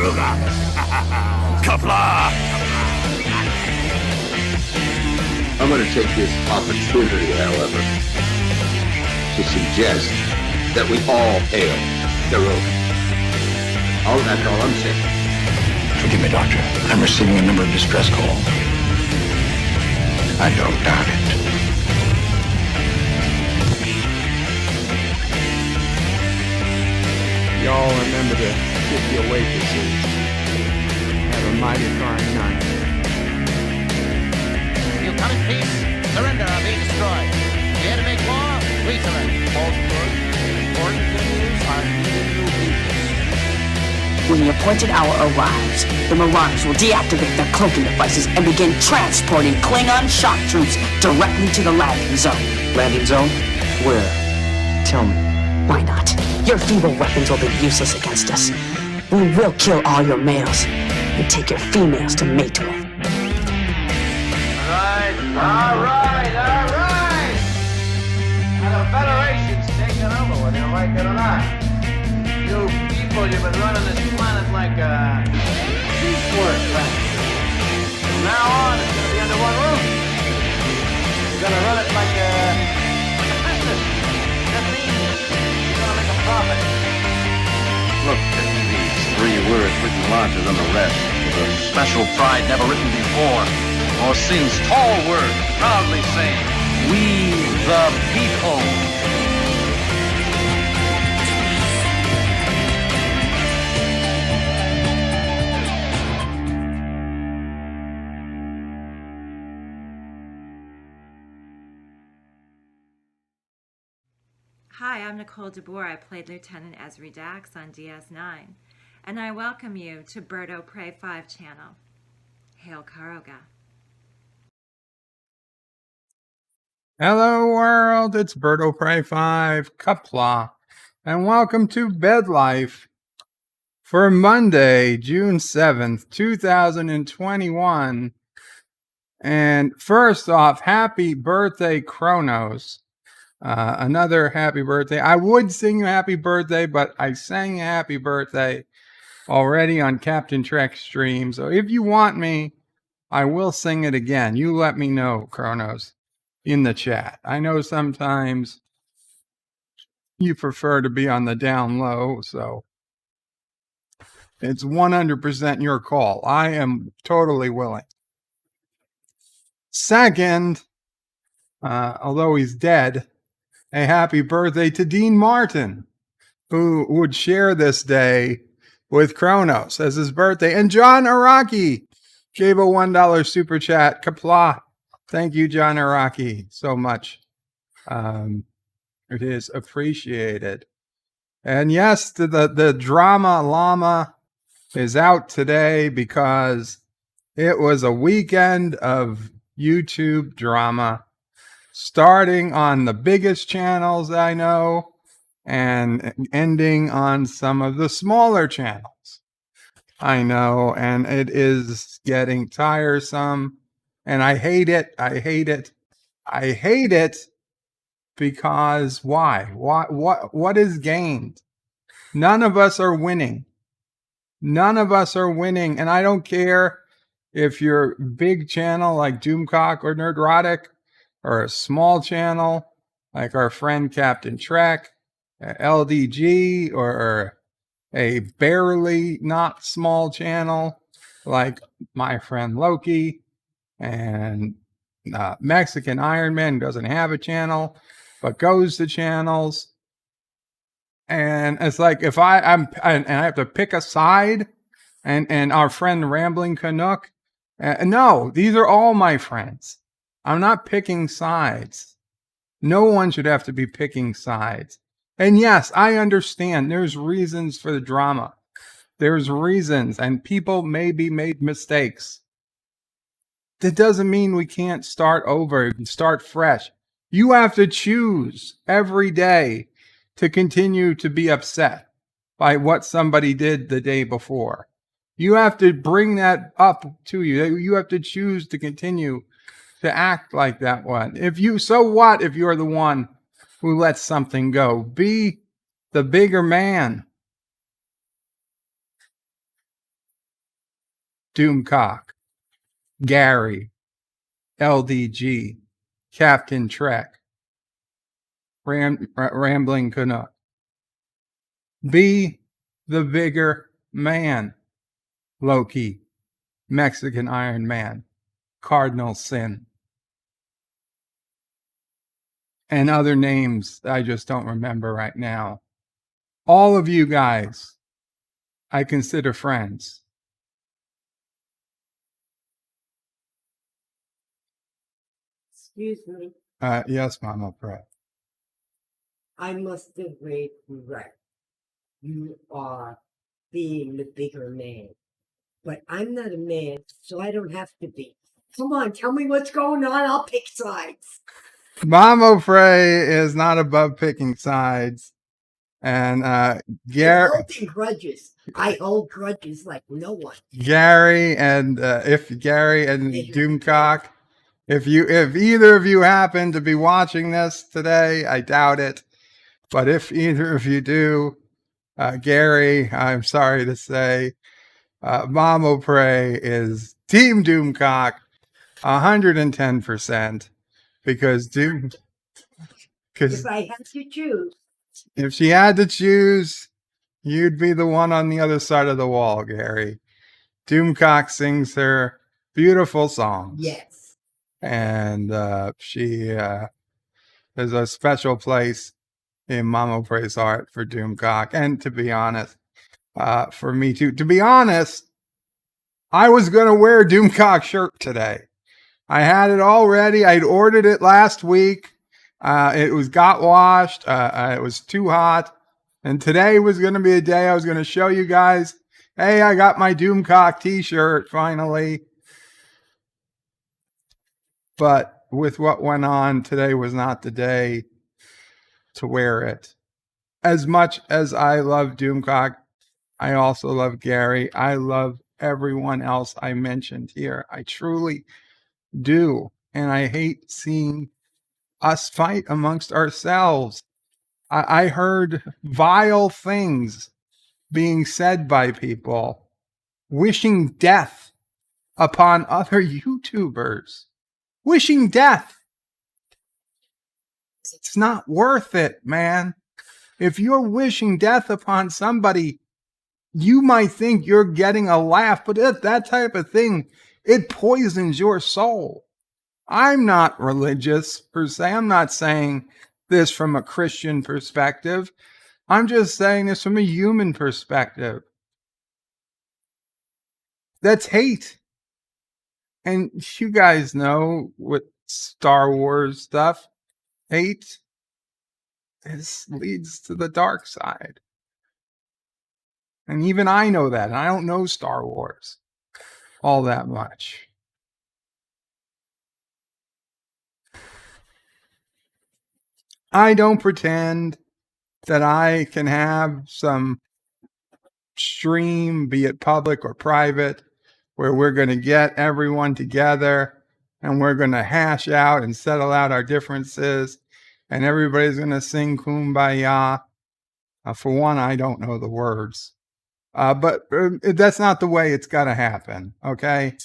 Caroga. Qapla. I'm going to take this opportunity, however, to suggest that we all hail Caroga. Oh, that's all I'm saying. Forgive me, Doctor. I'm receiving a number of distress calls. I don't doubt it. Y'all remember to tip your waitresses. Have a mighty fine night. You come in peace, surrender or be destroyed. Here to make war, we surrender. Most good, important things are needed to weakness. When the appointed hour arrives, the Marauders will deactivate their cloaking devices and begin transporting Klingon shock troops directly to the landing zone. Landing zone? Where? Tell me. Why not? Your feeble weapons will be useless against us. We will kill all your males and take your females to mate with. All right. Now the Federation's taking over, whether you like it or not. You people, you've been running this planet like a piecework factory. From now on, it's gonna be under one roof. You're gonna run it like a business. That means you're gonna make a profit. Look at these 3 words written larger than the rest, with a special pride never written before or since. Tall words proudly saying, "We the people." Hi, I'm Nicole DeBoer. I played Lieutenant Ezri Dax on DS9, and I welcome you to Birdo Prey 5 channel. Hail Caroga. Hello world, it's Birdo Prey 5, Qapla, and welcome to BedLife for Monday, June 7th, 2021. And first off, happy birthday, Kronos. Another happy birthday. I would sing you happy birthday, but I sang you happy birthday already on Captain Trek stream. So if you want me, I will sing it again. You let me know, Kronos, in the chat. I know sometimes you prefer to be on the down low, so it's 100% your call. I am totally willing. Second, although he's dead, a happy birthday to Dean Martin, who would share this day with Kronos as his birthday. And John Araki gave a $1 super chat. Qapla. Thank you, John Araki, so much. It is appreciated. And yes, the drama llama is out today because it was a weekend of YouTube drama, starting on the biggest channels I know and ending on some of the smaller channels I know. And it is getting tiresome. And I hate it. I hate it because why? What is gained? None of us are winning. And I don't care if you're a big channel like Doomcock or Nerdrotic, or a small channel like our friend Captain Trek, LDG, or a barely not small channel like my friend Loki, and Mexican Iron Man doesn't have a channel but goes to channels. And it's like if I have to pick a side, and our friend Rambling Canuck, no, these are all my friends. I'm not picking sides. No one should have to be picking sides. And yes, I understand there's reasons for the drama. There's reasons, and people maybe made mistakes. That doesn't mean we can't start over, start fresh. You have to choose every day to continue to be upset by what somebody did the day before. You have to bring that up to you. You have to choose to continue to act like that one. So what if you're the one who lets something go? Be the bigger man. Doomcock, Gary, LDG, Captain Trek, Rambling Canuck. Be the bigger man, Loki, Mexican Iron Man, Cardinal Sin, and other names I just don't remember right now. All of you guys, I consider friends. Excuse me, Yes, Mama Pro. I must have read correct. You are being the bigger man. But I'm not a man, so I don't have to be. Come on, tell me what's going on. I'll pick sides. Mama Frey is not above picking sides. And Gary, Holding grudges. I hold grudges like no one. Gary and Doomcock, if either of you happen to be watching this today, I doubt it. But if either of you do, Gary, I'm sorry to say, Mama Prey is Team Doomcock 110% because If I had to choose. if she had to choose, you'd be the one on the other side of the wall, Gary. Doomcock sings her beautiful songs. Yes. And she there's a special place in Mama Prey's heart for Doomcock. And to be honest, for me too. To be honest, I was going to wear a Doomcock shirt today. I had it all ready. I'd ordered it last week. It got washed. It was too hot. And today was going to be a day I was going to show you guys, hey, I got my Doomcock t-shirt finally. But with what went on, today was not the day to wear it. As much as I love Doomcock, I also love Gary. I love everyone else I mentioned here. I truly do. And I hate seeing us fight amongst ourselves. I heard vile things being said by people, wishing death upon other YouTubers. Wishing death. It's not worth it, man. If you're wishing death upon somebody, you might think you're getting a laugh, but that type of thing, it poisons your soul. I'm not religious per se. I'm not saying this from a Christian perspective. I'm just saying this from a human perspective. That's hate. And you guys know with Star Wars stuff, hate leads to the dark side. And even I know that. And I don't know Star Wars all that much. I don't pretend that I can have some stream, be it public or private, where we're going to get everyone together and we're going to hash out and settle out our differences and everybody's going to sing Kumbaya. For one, I don't know the words. But that's not the way it's got to happen, okay?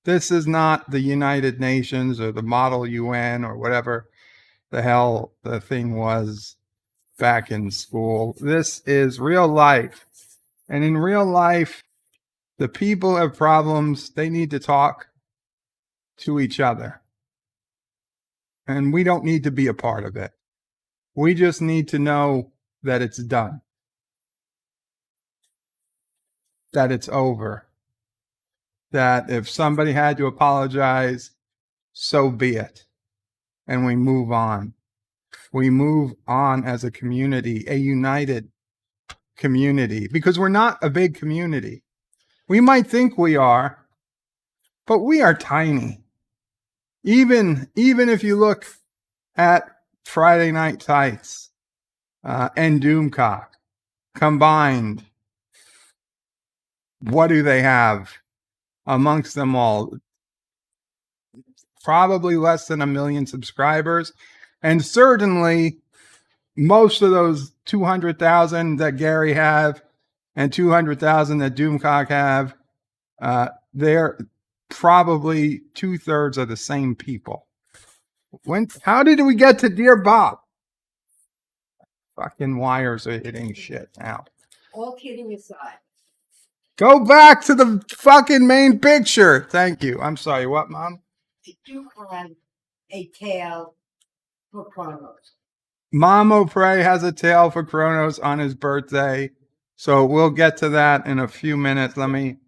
This is not the United Nations or the Model UN or whatever the hell the thing was back in school. This is real life. And in real life, the people have problems. They need to talk to each other. And we don't need to be a part of it. We just need to know that it's done. That it's over. That if somebody had to apologize, so be it. And we move on. We move on as a community, a united community, because we're not a big community. We might think we are, but we are tiny. Even if you look at Friday Night Tights and Doomcock combined, what do they have amongst them all? Probably less than 1 million subscribers. And certainly most of those 200,000 that Gary have and 200,000 that Doomcock have They're probably 2/3 of the same people. How did we get to Dear Bop? Fucking wires are hitting shit now. All kidding aside, Go back to the fucking main picture. Thank you. I'm sorry. What, Mom? did you have a tale for Kronos? Mom O'Prey has a tale for Kronos on his birthday. So we'll get to that in a few minutes. Let me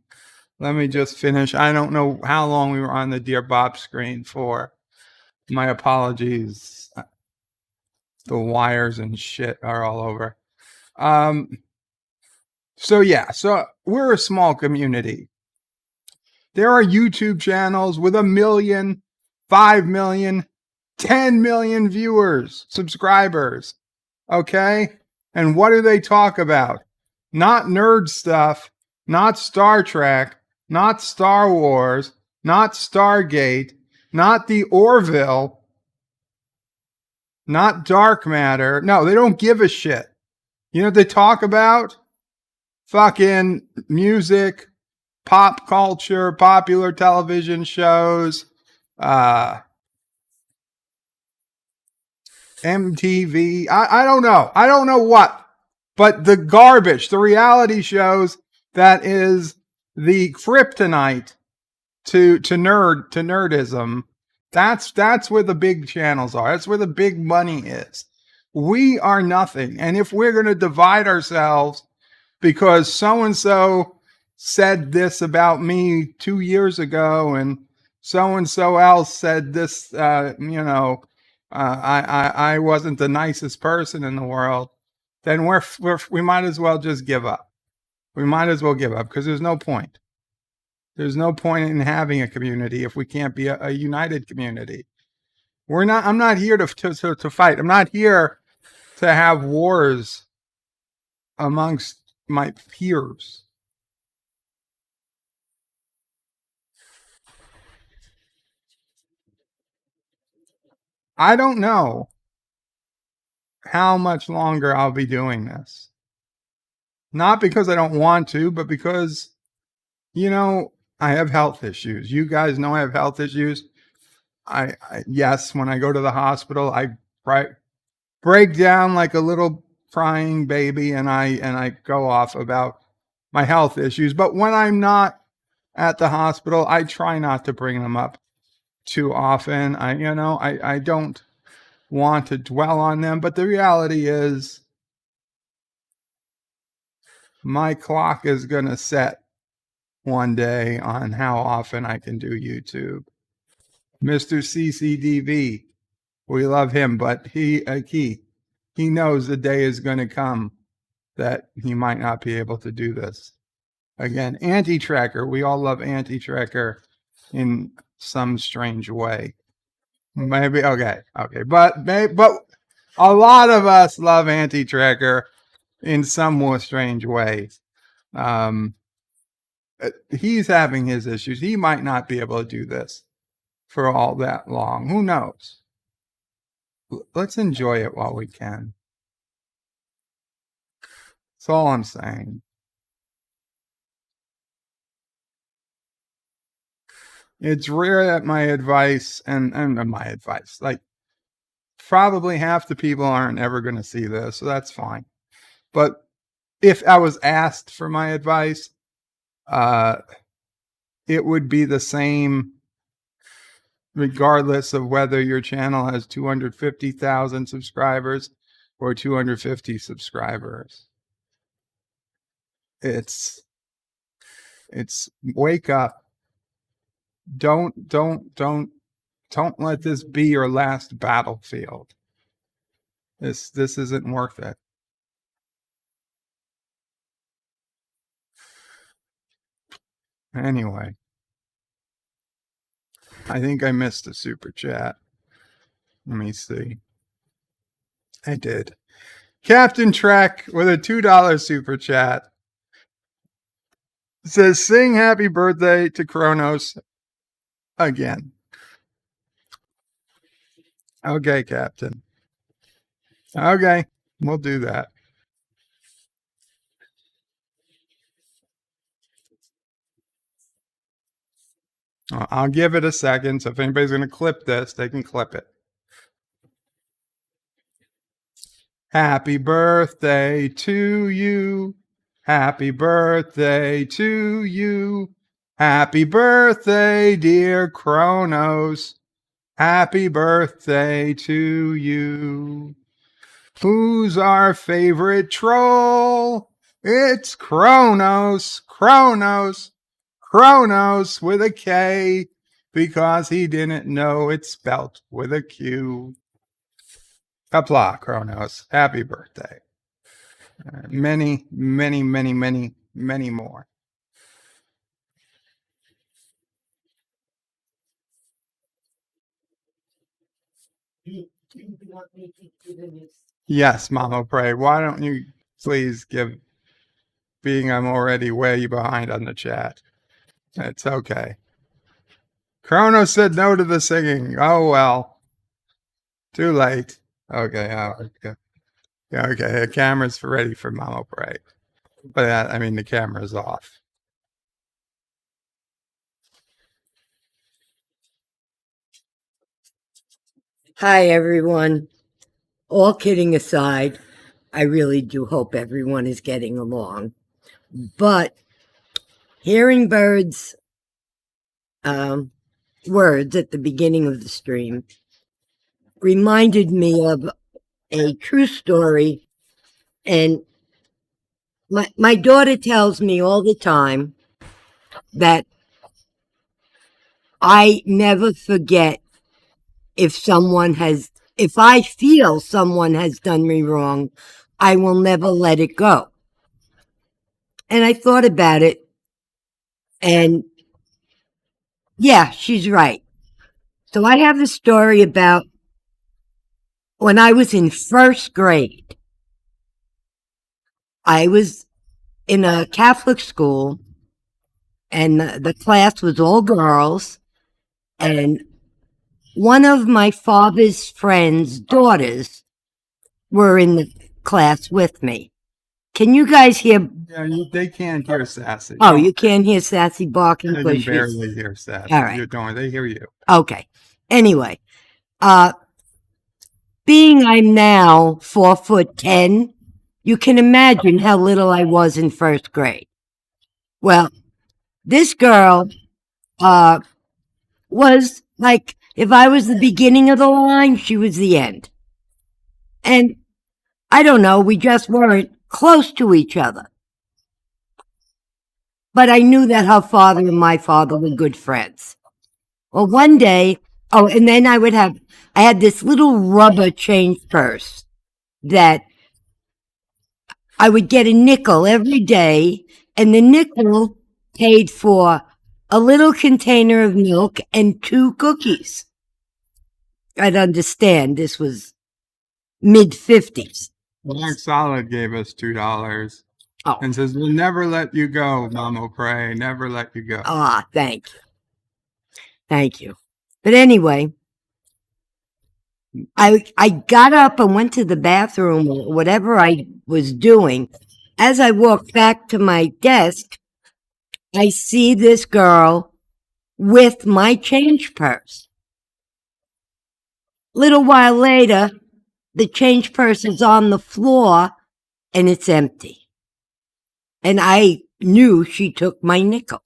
just finish. I don't know how long we were on the Dear Bop screen for. My apologies. The wires and shit are all over. So we're a small community. There are YouTube channels with 1 million, 5 million, 10 million viewers, subscribers. Okay? And what do they talk about? Not nerd stuff, not Star Trek, not Star Wars, not Stargate, not the Orville, not dark matter. No, they don't give a shit. You know what they talk about? Fucking music, pop culture, popular television shows, MTV. I don't know. I don't know what. But the garbage, the reality shows that is the kryptonite to nerdism. That's where the big channels are. That's where the big money is. We are nothing. And if we're going to divide ourselves because so-and-so said this about me 2 years ago and so-and-so else said this, I wasn't the nicest person in the world, then we might as well just give up. We might as well give up because there's no point. There's no point in having a community if we can't be a united community. I'm not here to fight. I'm not here to have wars amongst my peers. I don't know how much longer I'll be doing this. Not because I don't want to, but because, I have health issues. You guys know I have health issues. Yes, when I go to the hospital, I break down like a little crying baby and I go off about my health issues. But when I'm not at the hospital, I try not to bring them up too often. I don't want to dwell on them, but the reality is my clock is going to set one day on how often I can do YouTube. Mr. CCDV, we love him, but he knows the day is going to come that he might not be able to do this. Again, anti-tracker. We all love anti-tracker in some strange way. Maybe okay, but a lot of us love anti-tracker in some more strange ways. He's having his issues. He might not be able to do this for all that long. Who knows? Let's enjoy it while we can. That's all I'm saying. It's rare that my advice and my advice, like probably half the people aren't ever going to see this, so that's fine. But if I was asked for my advice, it would be the same regardless of whether your channel has 250,000 subscribers or 250 subscribers. It's wake up. Don't let this be your last battlefield. This isn't worth it. Anyway, I think I missed a super chat. Let me see. I did. Captain Trek with a $2 super chat says, sing happy birthday to Kronos again. Okay, Captain. Okay, we'll do that. I'll give it a second, so if anybody's going to clip this, they can clip it. Happy birthday to you. Happy birthday to you. Happy birthday, dear Kronos. Happy birthday to you. Who's our favorite troll? It's Kronos. Kronos. Kronos with a K, because he didn't know it's spelt with a Q. Qapla, Kronos. Happy birthday. Many, many, many, many, many more. Yes, Mama Pray. Why don't you please give, being I'm already way behind on the chat. It's okay. Kronos said no to the singing. Oh, well. Too late. Okay. Okay. Okay. The camera's ready for Mama Pray. But I mean, the camera's off. Hi, everyone. All kidding aside, I really do hope everyone is getting along. But hearing Bird's words at the beginning of the stream reminded me of a true story. And my daughter tells me all the time that I never forget if I feel someone has done me wrong, I will never let it go. And I thought about it, and yeah, she's right. So I have the story about when I was in first grade. I was in a Catholic school, and the class was all girls, and one of my father's friend's daughters were in the class with me. Can you guys hear? Yeah, they can't hear Sassy. Oh, you can't hear Sassy barking? They can barely hear Sassy. All right. They hear you. Okay. Anyway, being I'm now 4'10", you can imagine how little I was in first grade. Well, this girl was like, if I was the beginning of the line, she was the end. And I don't know, we just weren't close to each other. But I knew that her father and my father were good friends. Well, one day, and then I had this little rubber change purse that I would get a nickel every day, and the nickel paid for a little container of milk and 2 cookies. I'd understand this was mid-50s. Mark Solid gave us $2 and says, "We'll never let you go, Mama Pray. Never let you go." Thank you. Thank you. But anyway, I got up and went to the bathroom or whatever I was doing. As I walked back to my desk, I see this girl with my change purse. Little while later, the change purse is on the floor and it's empty. And I knew she took my nickel.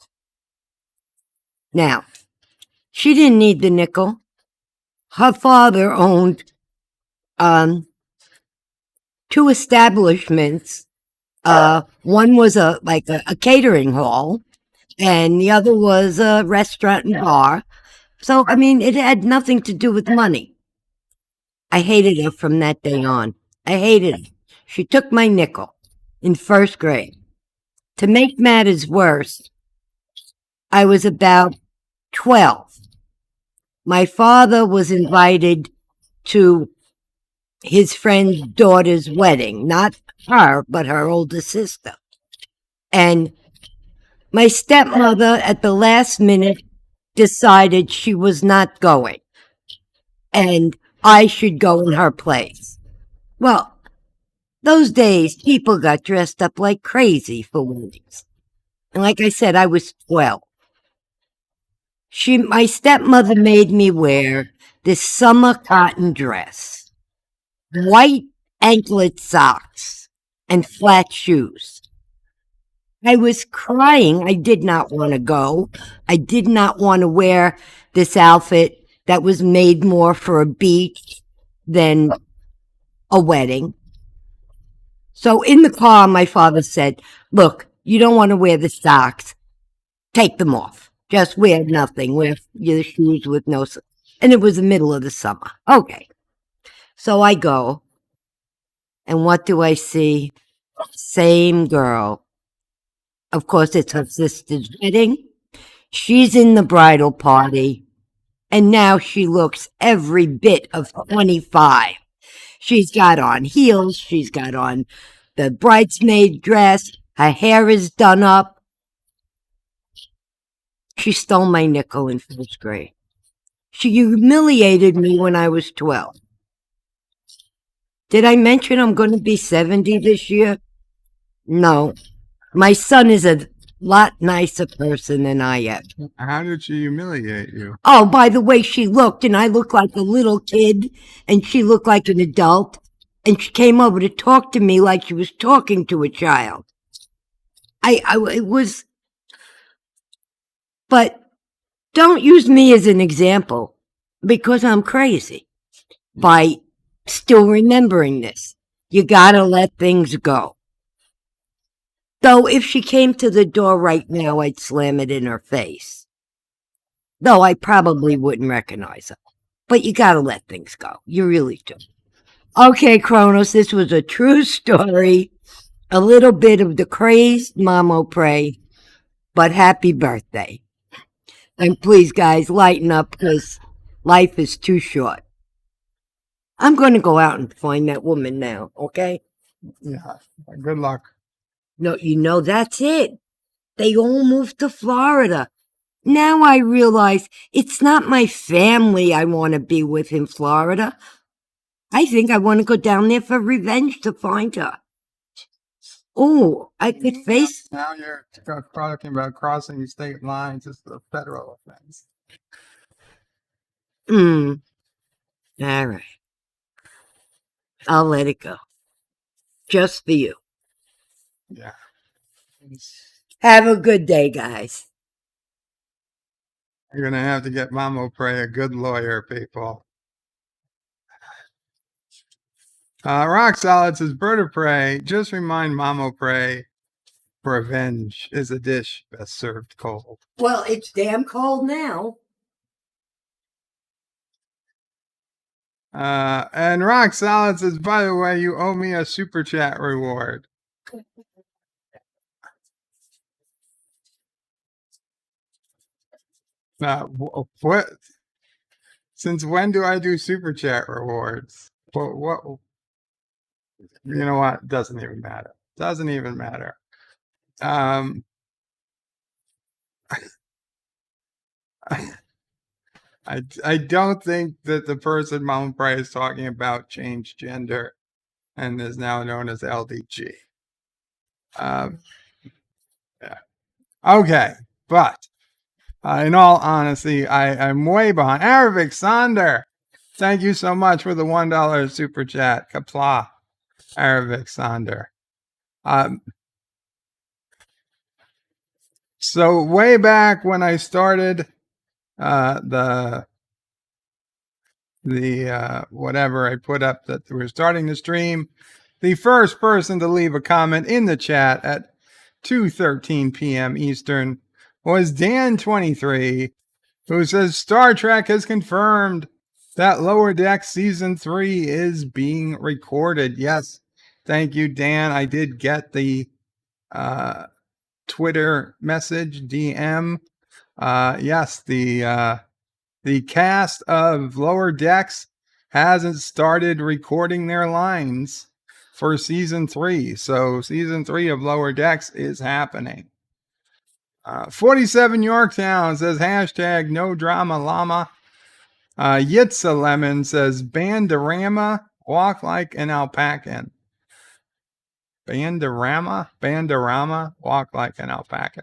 Now, she didn't need the nickel. Her father owned 2 establishments. One was a catering hall, and the other was a restaurant and bar. So, I mean, it had nothing to do with money. I hated her from that day on. I hated her. She took my nickel in first grade. To make matters worse, I was about 12. My father was invited to his friend's daughter's wedding. Not her, but her older sister. And my stepmother, at the last minute, decided she was not going. And I should go in her place. Well, those days, people got dressed up like crazy for weddings. And like I said, I was 12. My stepmother made me wear this summer cotton dress, white anklet socks, and flat shoes. I was crying. I did not want to go. I did not want to wear this outfit that was made more for a beach than a wedding. So in the car, my father said, look, you don't want to wear the socks. Take them off. Just wear nothing. Wear your shoes with no socks. And it was the middle of the summer. Okay. So I go. And what do I see? Same girl. Of course, it's her sister's wedding. She's in the bridal party. And now she looks every bit of 25. She's got on heels. She's got on the bridesmaid dress. Her hair is done up. She stole my nickel in first grade. She humiliated me when I was 12. Did I mention I'm going to be 70 this year? No. My son is a lot nicer person than I am. How did she humiliate you? Oh, by the way she looked, and I looked like a little kid, and she looked like an adult, and she came over to talk to me like she was talking to a child. It was... But don't use me as an example, because I'm crazy by still remembering this. You gotta let things go. Though if she came to the door right now, I'd slam it in her face. Though I probably wouldn't recognize her. But you gotta let things go. You really do. Okay, Kronos, this was a true story. A little bit of the crazed Mamo Pray, but happy birthday. And please, guys, lighten up, because life is too short. I'm going to go out and find that woman now, okay? Yeah. Good luck. No, that's it. They all moved to Florida. Now I realize it's not my family I want to be with in Florida. I think I want to go down there for revenge to find her. Oh, I could face... Now you're talking about crossing state lines. It's a federal offense. All right. I'll let it go. Just for you. Yeah. Have a good day, guys. You're going to have to get Mamo Pray a good lawyer, people. Rock Solid says, Bird of Prey, just remind Mamo Pray, revenge is a dish best served cold. Well, it's damn cold now. And Rock Solid says, by the way, you owe me a super chat reward. What? Since when do I do super chat rewards? What? You know what? Doesn't even matter. Doesn't even matter. I don't think that the person Mount Pray is talking about changed gender and is now known as LDG. Yeah. Okay, but in all honesty, I'm way behind. Arabic Sander, thank you so much for the $1 super chat. Qapla, Arabic Sander. So way back when I started the whatever I put up that we're starting the stream, the first person to leave a comment in the chat at 2:13 p.m. Eastern was Dan23, who says Star Trek has confirmed that Lower Deck Season 3 is being recorded. Yes, thank you, Dan. I did get the Twitter message, DM. Yes, the cast of Lower Decks hasn't started recording their lines for Season 3. So Season 3 of Lower Decks is happening. 47 Yorktown says hashtag no drama llama. Yitza Lemon says Bandorama, walk like an alpacan. Bandorama, walk like an alpaca.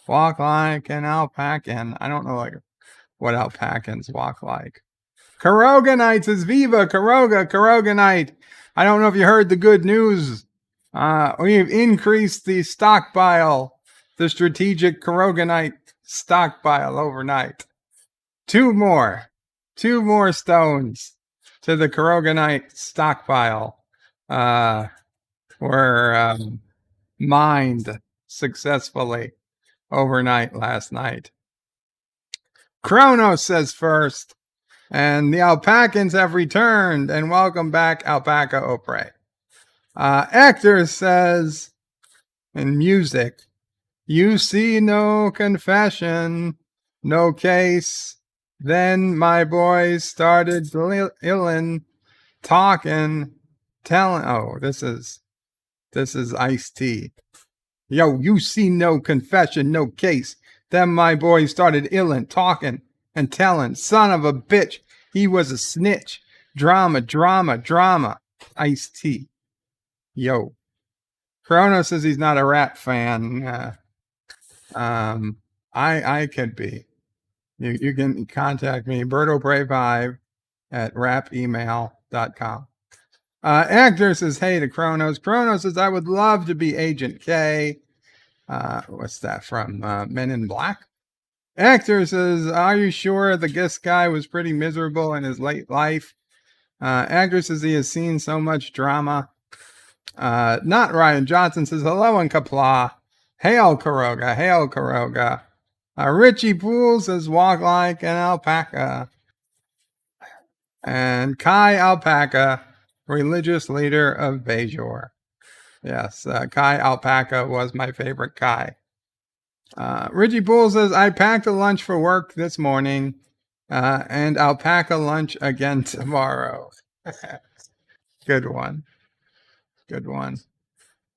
Walk like an alpacan. I don't know. what alpacans walk like. Caroga Night says, Viva Caroga Night. I don't know if you heard the good news. We've increased the stockpile, the strategic Caroga Night stockpile overnight. Two more stones to the Caroga Night stockpile were mined successfully overnight last night. Kronos says first, and the alpacans have returned, and welcome back, Alpaca Opre. Hector says, in music, you see no confession, no case. Then my boys started illin', talking, telling. Oh, this is Ice-T. Yo, you see no confession, no case. Then my boys started illin', talking and telling. Son of a bitch, he was a snitch. Drama. Ice-T. Yo. Kronos says he's not a rap fan. I could be. You can contact me, BertoPray5 at rapemail.com. Actor says, hey to Kronos. Kronos says, I would love to be Agent K. What's that from? Men in Black? Actor says, are you sure this guy was pretty miserable in his late life? Actor says he has seen so much drama. Not Ryan Johnson says, hello in Qapla. Hail Caroga. Richie Poole says, walk like an alpaca. And Kai Alpaca, religious leader of Bejor. Yes, Kai Alpaca was my favorite Kai. Richie Poole says, I packed a lunch for work this morning, and alpaca lunch again tomorrow. Good one.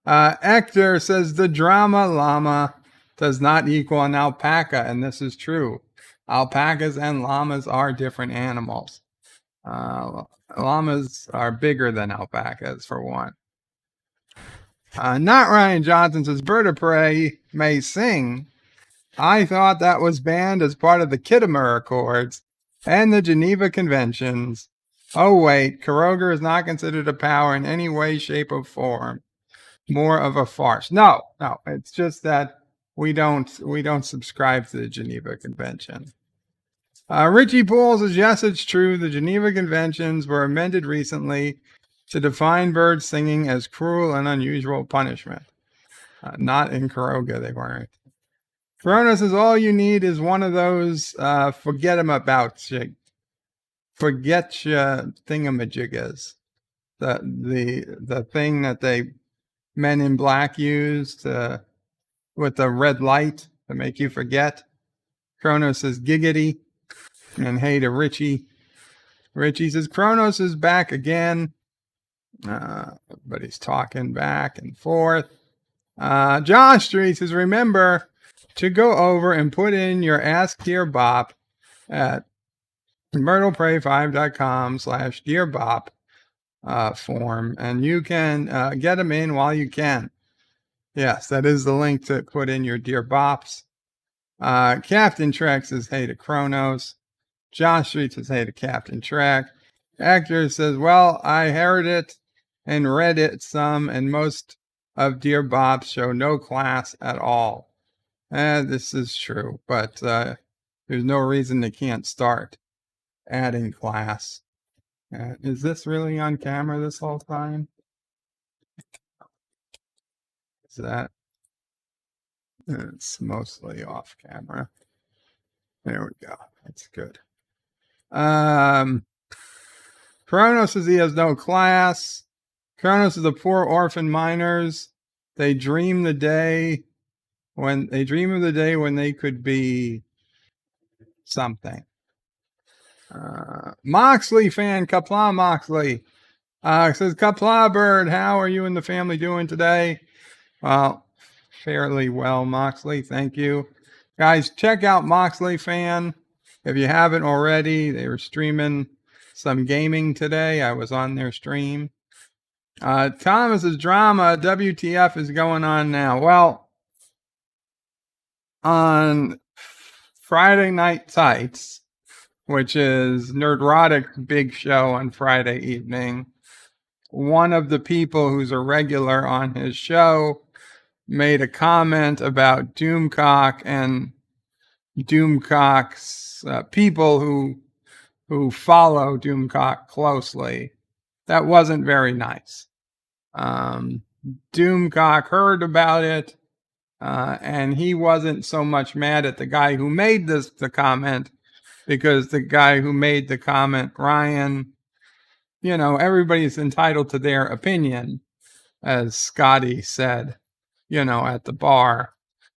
Hector says, the drama llama does not equal an alpaca, and this is true. Alpacas and llamas are different animals. Llamas are bigger than alpacas, for one. Not Ryan Johnson says, Bird of Prey may sing. I thought that was banned as part of the Khitomer Accords and the Geneva Conventions. Oh wait, Caroga is not considered a power in any way, shape, or form. More of a farce. No, it's just that we don't subscribe to the Geneva Convention. Richie Poole says, yes, it's true. The Geneva Conventions were amended recently to define bird singing as cruel and unusual punishment. Not in Caroga, they weren't. Kronos says, all you need is one of those forget 'em about thingamajiggas. The thing that they Men in Black used with the red light to make you forget. Kronos says, giggity. And hey to Richie. Richie says, Kronos is back again. But he's talking back and forth. Josh Street says, remember to go over and put in your Ask Dear Bop at myrtlepray5.com/Dear Bop form, and you can get them in while you can. Yes, that is the link to put in your Dear Bops. Captain Trek says, hey to Kronos. Josh Street says, hey to Captain Trek. Actor says, well, I heard it and read it some, and most of Dear Bops show no class at all. This is true, but there's no reason they can't start adding class. Is this really on camera this whole time? Is that? It's mostly off camera. There we go. That's good. Kronos says he has no class. Kronos is the poor orphan miners. They dream of the day when they could be something. Moxley fan, Qapla Moxley, says, Qapla Bird, how are you and the family doing today? Well, fairly well, Moxley. Thank you. Guys, check out Moxley fan. If you haven't already, they were streaming some gaming today. I was on their stream. Thomas's drama, WTF is going on now. Well, on Friday Night Tights, which is Nerdrotic's big show on Friday evening, one of the people who's a regular on his show made a comment about Doomcock and Doomcock's people who follow Doomcock closely. That wasn't very nice. Doomcock heard about it, and he wasn't so much mad at the guy who made the comment, because the guy who made the comment, Ryan, everybody's entitled to their opinion, as Scotty said, at the bar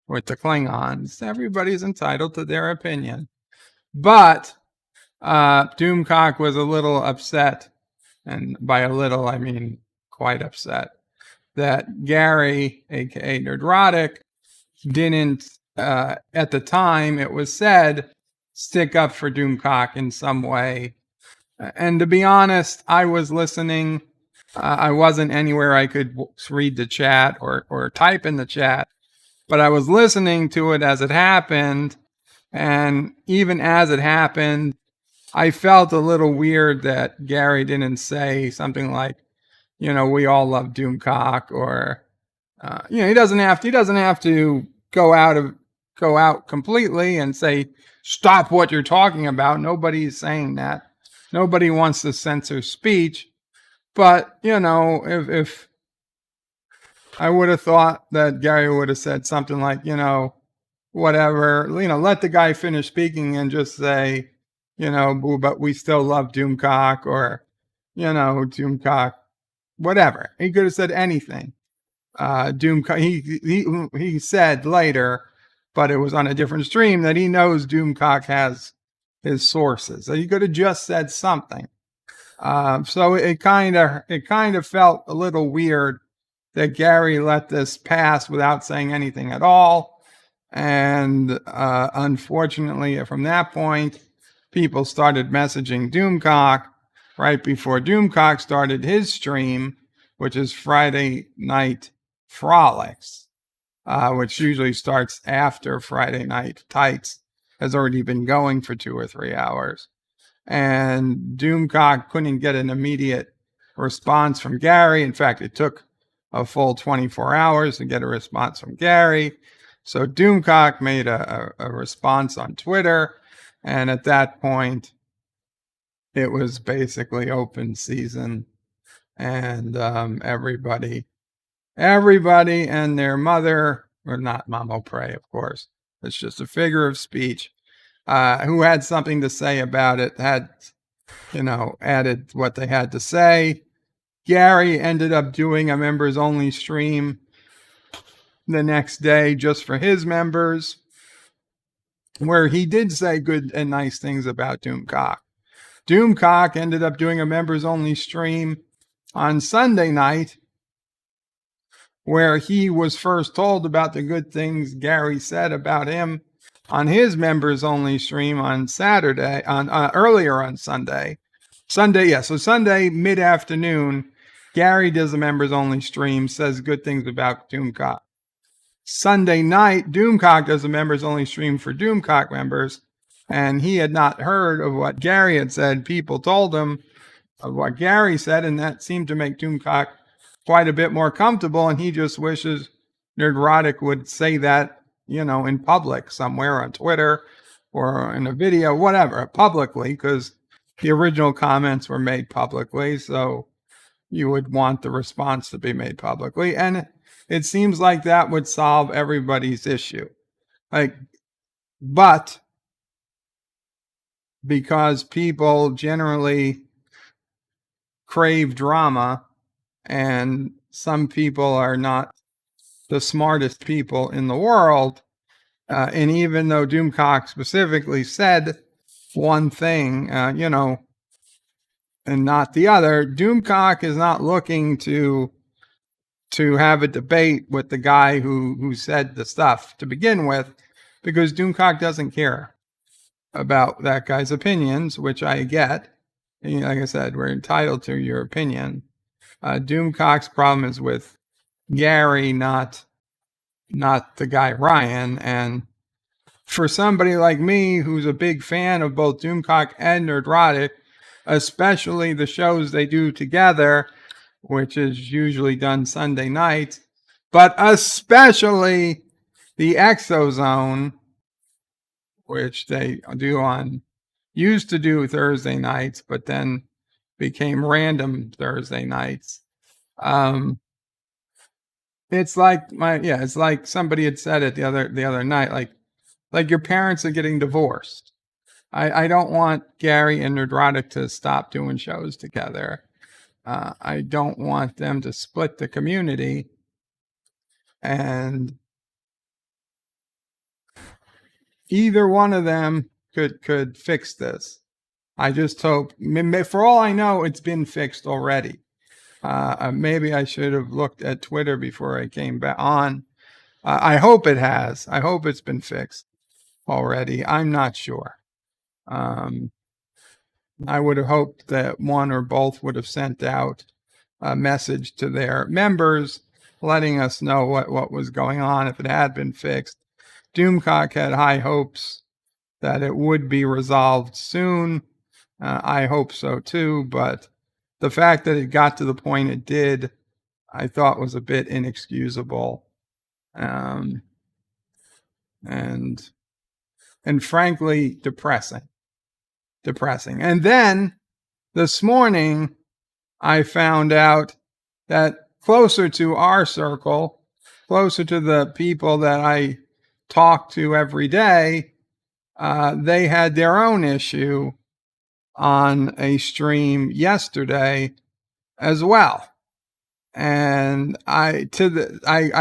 with the Klingons. Everybody's entitled to their opinion. But Doomcock was a little upset, and by a little, I mean quite upset, that Gary, aka Nerdrotic, didn't, at the time it was said, stick up for Doomcock in some way. And to be honest, I was listening. I wasn't anywhere I could read the chat or type in the chat, but I was listening to it as it happened. And even as it happened, I felt a little weird that Gary didn't say something like, we all love Doomcock, or he doesn't have to go out completely and say, stop what you're talking about. Nobody's saying that. Nobody wants to censor speech. But, if I would have thought that Gary would have said something like, whatever, let the guy finish speaking and just say, but we still love Doomcock, or, Doomcock, whatever. He could have said anything. Doomcock, he said later, but it was on a different stream, that he knows Doomcock has his sources. So he could have just said something. So it kind of felt a little weird that Gary let this pass without saying anything at all. And unfortunately, from that point, people started messaging Doomcock right before Doomcock started his stream, which is Friday Night Frolics, which usually starts after Friday Night Tights has already been going for 2 or 3 hours. And Doomcock couldn't get an immediate response from Gary. In fact, it took a full 24 hours to get a response from Gary. So Doomcock made a response on Twitter. And at that point, it was basically open season. And everybody and their mother, or not Mamo Prey, of course, it's just a figure of speech, who had something to say about it, had, added what they had to say. Gary ended up doing a members only stream the next day just for his members, where he did say good and nice things about Doomcock. Doomcock ended up doing a members only stream on Sunday night, where he was first told about the good things Gary said about him on his members only stream on Saturday, earlier on Sunday. So Sunday mid-afternoon, Gary does a members only stream, says good things about Doomcock. Sunday night, Doomcock does a members only stream for Doomcock members, and he had not heard of what Gary had said. People told him of what Gary said, and that seemed to make Doomcock quite a bit more comfortable, and he just wishes Nerdrotic would say that, in public somewhere on Twitter or in a video, whatever, publicly, because the original comments were made publicly, so you would want the response to be made publicly. And it seems like that would solve everybody's issue. But because people generally crave drama, and some people are not the smartest people in the world, and even though Doomcock specifically said one thing, and not the other, Doomcock is not looking to have a debate with the guy who said the stuff to begin with, because Doomcock doesn't care about that guy's opinions, which I get. And like I said, we're entitled to your opinion. Doomcock's problem is with Gary, not the guy Ryan. And for somebody like me who's a big fan of both Doomcock and Nerdrotic, especially the shows they do together, which is usually done Sunday nights, but especially the Exozone, which they used to do Thursday nights, but then became random Thursday nights. It's like it's like somebody had said it the other night, like your parents are getting divorced. I don't want Gary and Nerdrotic to stop doing shows together. I don't want them to split the community. And either one of them could fix this. I just hope, for all I know, it's been fixed already. Maybe I should have looked at Twitter before I came back on. I hope it has. I hope it's been fixed already. I'm not sure. I would have hoped that one or both would have sent out a message to their members letting us know what was going on if it had been fixed. Doomcock had high hopes that it would be resolved soon. I hope so too, but the fact that it got to the point it did, I thought was a bit inexcusable. And frankly, depressing. And then this morning, I found out that closer to our circle, closer to the people that I talk to every day, they had their own issue on a stream yesterday as well. And I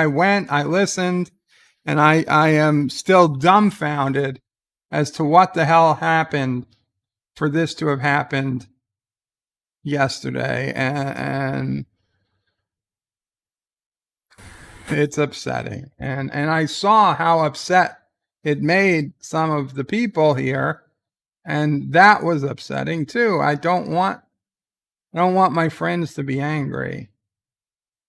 went, I listened, and I am still dumbfounded as to what the hell happened for this to have happened yesterday. And it's upsetting. And I saw how upset it made some of the people here. And that was upsetting too. I don't want my friends to be angry.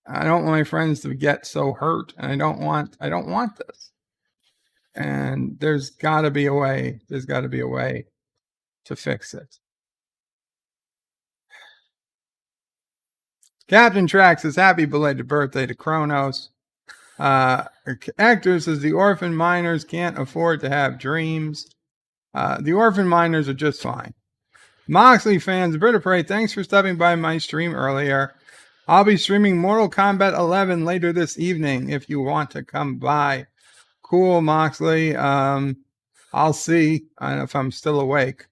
I don't want my friends to get so hurt. And I don't want this. And there's got to be a way. There's got to be a way to fix it. Captain Track says, happy belated birthday to Kronos. Actor says, the orphan miners can't afford to have dreams. The orphan miners are just fine. Moxley fans, Bird Prey, thanks for stopping by my stream earlier. I'll be streaming Mortal Kombat 11 later this evening if you want to come by. Cool, Moxley. I'll see if I'm still awake.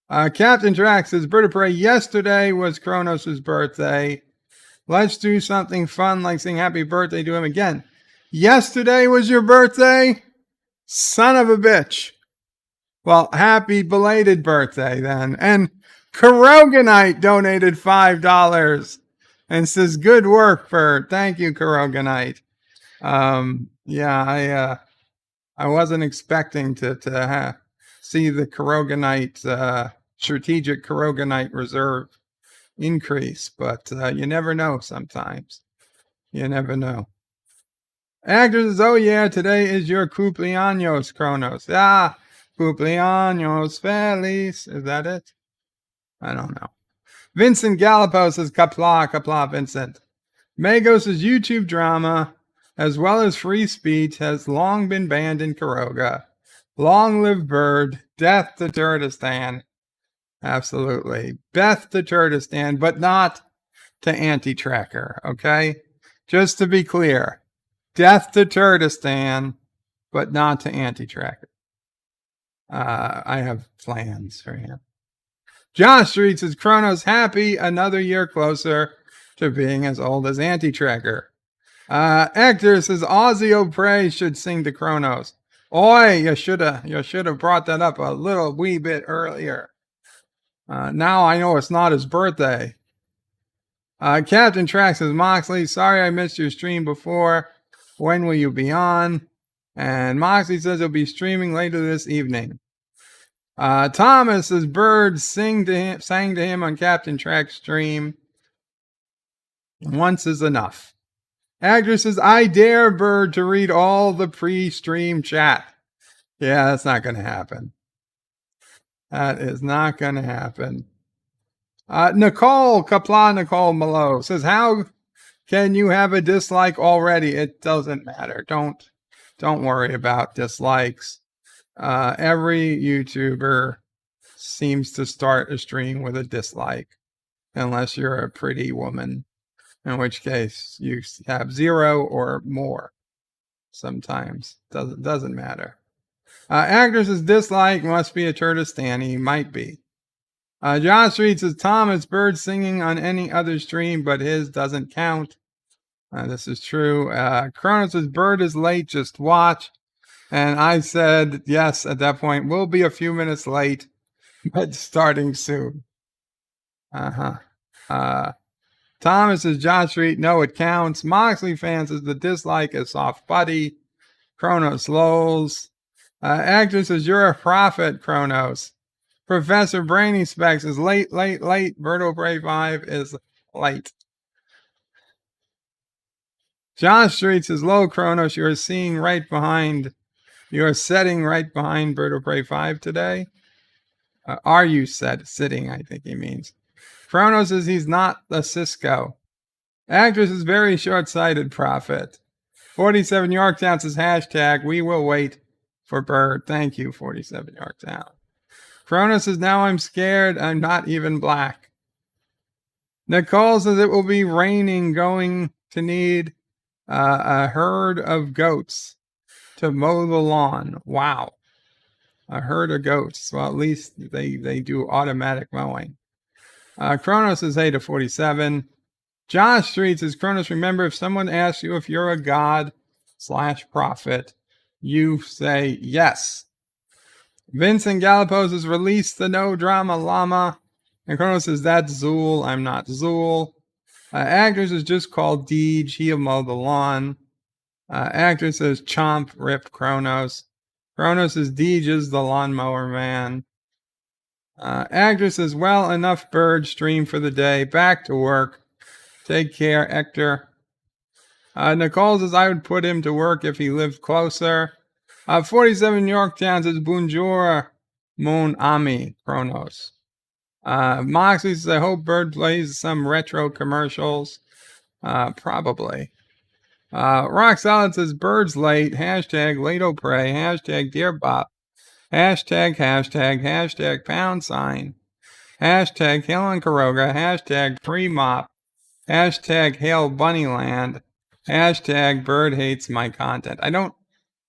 Captain Drax says, Bird of Prey, yesterday was Kronos' birthday. Let's do something fun like sing happy birthday to him again. Yesterday was your birthday? Son of a bitch. Well, happy belated birthday then. And Caroga donated $5 and says, good work, Bird. Thank you, Caroga. I wasn't expecting to see the Caroga strategic Caroga reserve increase, but you never know sometimes. You never know. Actor says, oh yeah, today is your cumpleaños, Kronos. Cumpleaños feliz. Is that it? I don't know. Vincent Gallipo says, Qapla, Vincent. Magos' YouTube drama, as well as free speech, has long been banned in Caroga. Long live Bird. Death to Turdistan. Absolutely. Death to Turdistan, but not to Anti-Tracker, okay? Just to be clear. Death to Turdistan, but not to Anti-Tracker. I have plans for him. Josh Street says, Kronos happy, another year closer to being as old as Anti-Tracker. Hector says, Ozzy O'Prey should sing to Kronos. Oi, you should have brought that up a little wee bit earlier. Now I know it's not his birthday. Captain Track says, Moxley, sorry I missed your stream before. When will you be on? And Moxley says he'll be streaming later this evening. Thomas says, Bird sang to him on Captain Track's stream. Once is enough. Actor says, I dare Bird to read all the pre-stream chat. Yeah, that's not going to happen. That is not going to happen. Qapla Nicole Malo says, how can you have a dislike already? It doesn't matter. Don't worry about dislikes. Every YouTuber seems to start a stream with a dislike, unless you're a pretty woman, in which case you have 0 or more. Sometimes doesn't matter. Actress's dislike must be a Turtistan. He might be. John Street says, Tom, it's bird singing on any other stream, but his doesn't count. This is true. Kronos says, bird is late, just watch. And I said, yes, at that point, we'll be a few minutes late, but starting soon. Thomas says, John Street, no, it counts. Moxley fans says, the dislike is soft buddy. Kronos lols. Actress says, you're a prophet, Kronos. Professor Brainy Specs is late. Berto Bray 5 is late. John Street says, low, Kronos, you are setting right behind Berto Bray 5 today. Are you sitting, I think he means. Kronos says he's not the Cisco. Actress is very short-sighted, prophet. 47 Yorktown says, hashtag, we will wait for Bird. Thank you, 47 Yorktown. Kronos says, now I'm scared. I'm not even black. Nicole says, it will be raining, going to need a herd of goats to mow the lawn. Wow. A herd of goats. Well, at least they do automatic mowing. Kronos says, hey to 47. Josh Street says, Kronos, remember, if someone asks you if you're a god / prophet, you say yes. Vincent Galapos has released the no drama llama. And Kronos says, that's Zool. I'm not Zool. Actress is just called Deej. He'll mow the lawn. Actress says, chomp, rip Kronos. Kronos says, Deej is the lawnmower man. Actress says, well, enough bird stream for the day. Back to work. Take care, Hector. Nicole says, I would put him to work if he lived closer. 47 Yorktown says, bonjour, mon ami, Kronos. Moxley says, I hope Bird plays some retro commercials. Probably. Rock Solid says, Bird's late. Hashtag Lato Pray. Hashtag Dear Bop. Hashtag #. Hashtag Hail on Caroga. Hashtag pre-mop. Hashtag Hail Bunnyland. Hashtag Bird hates my content. I don't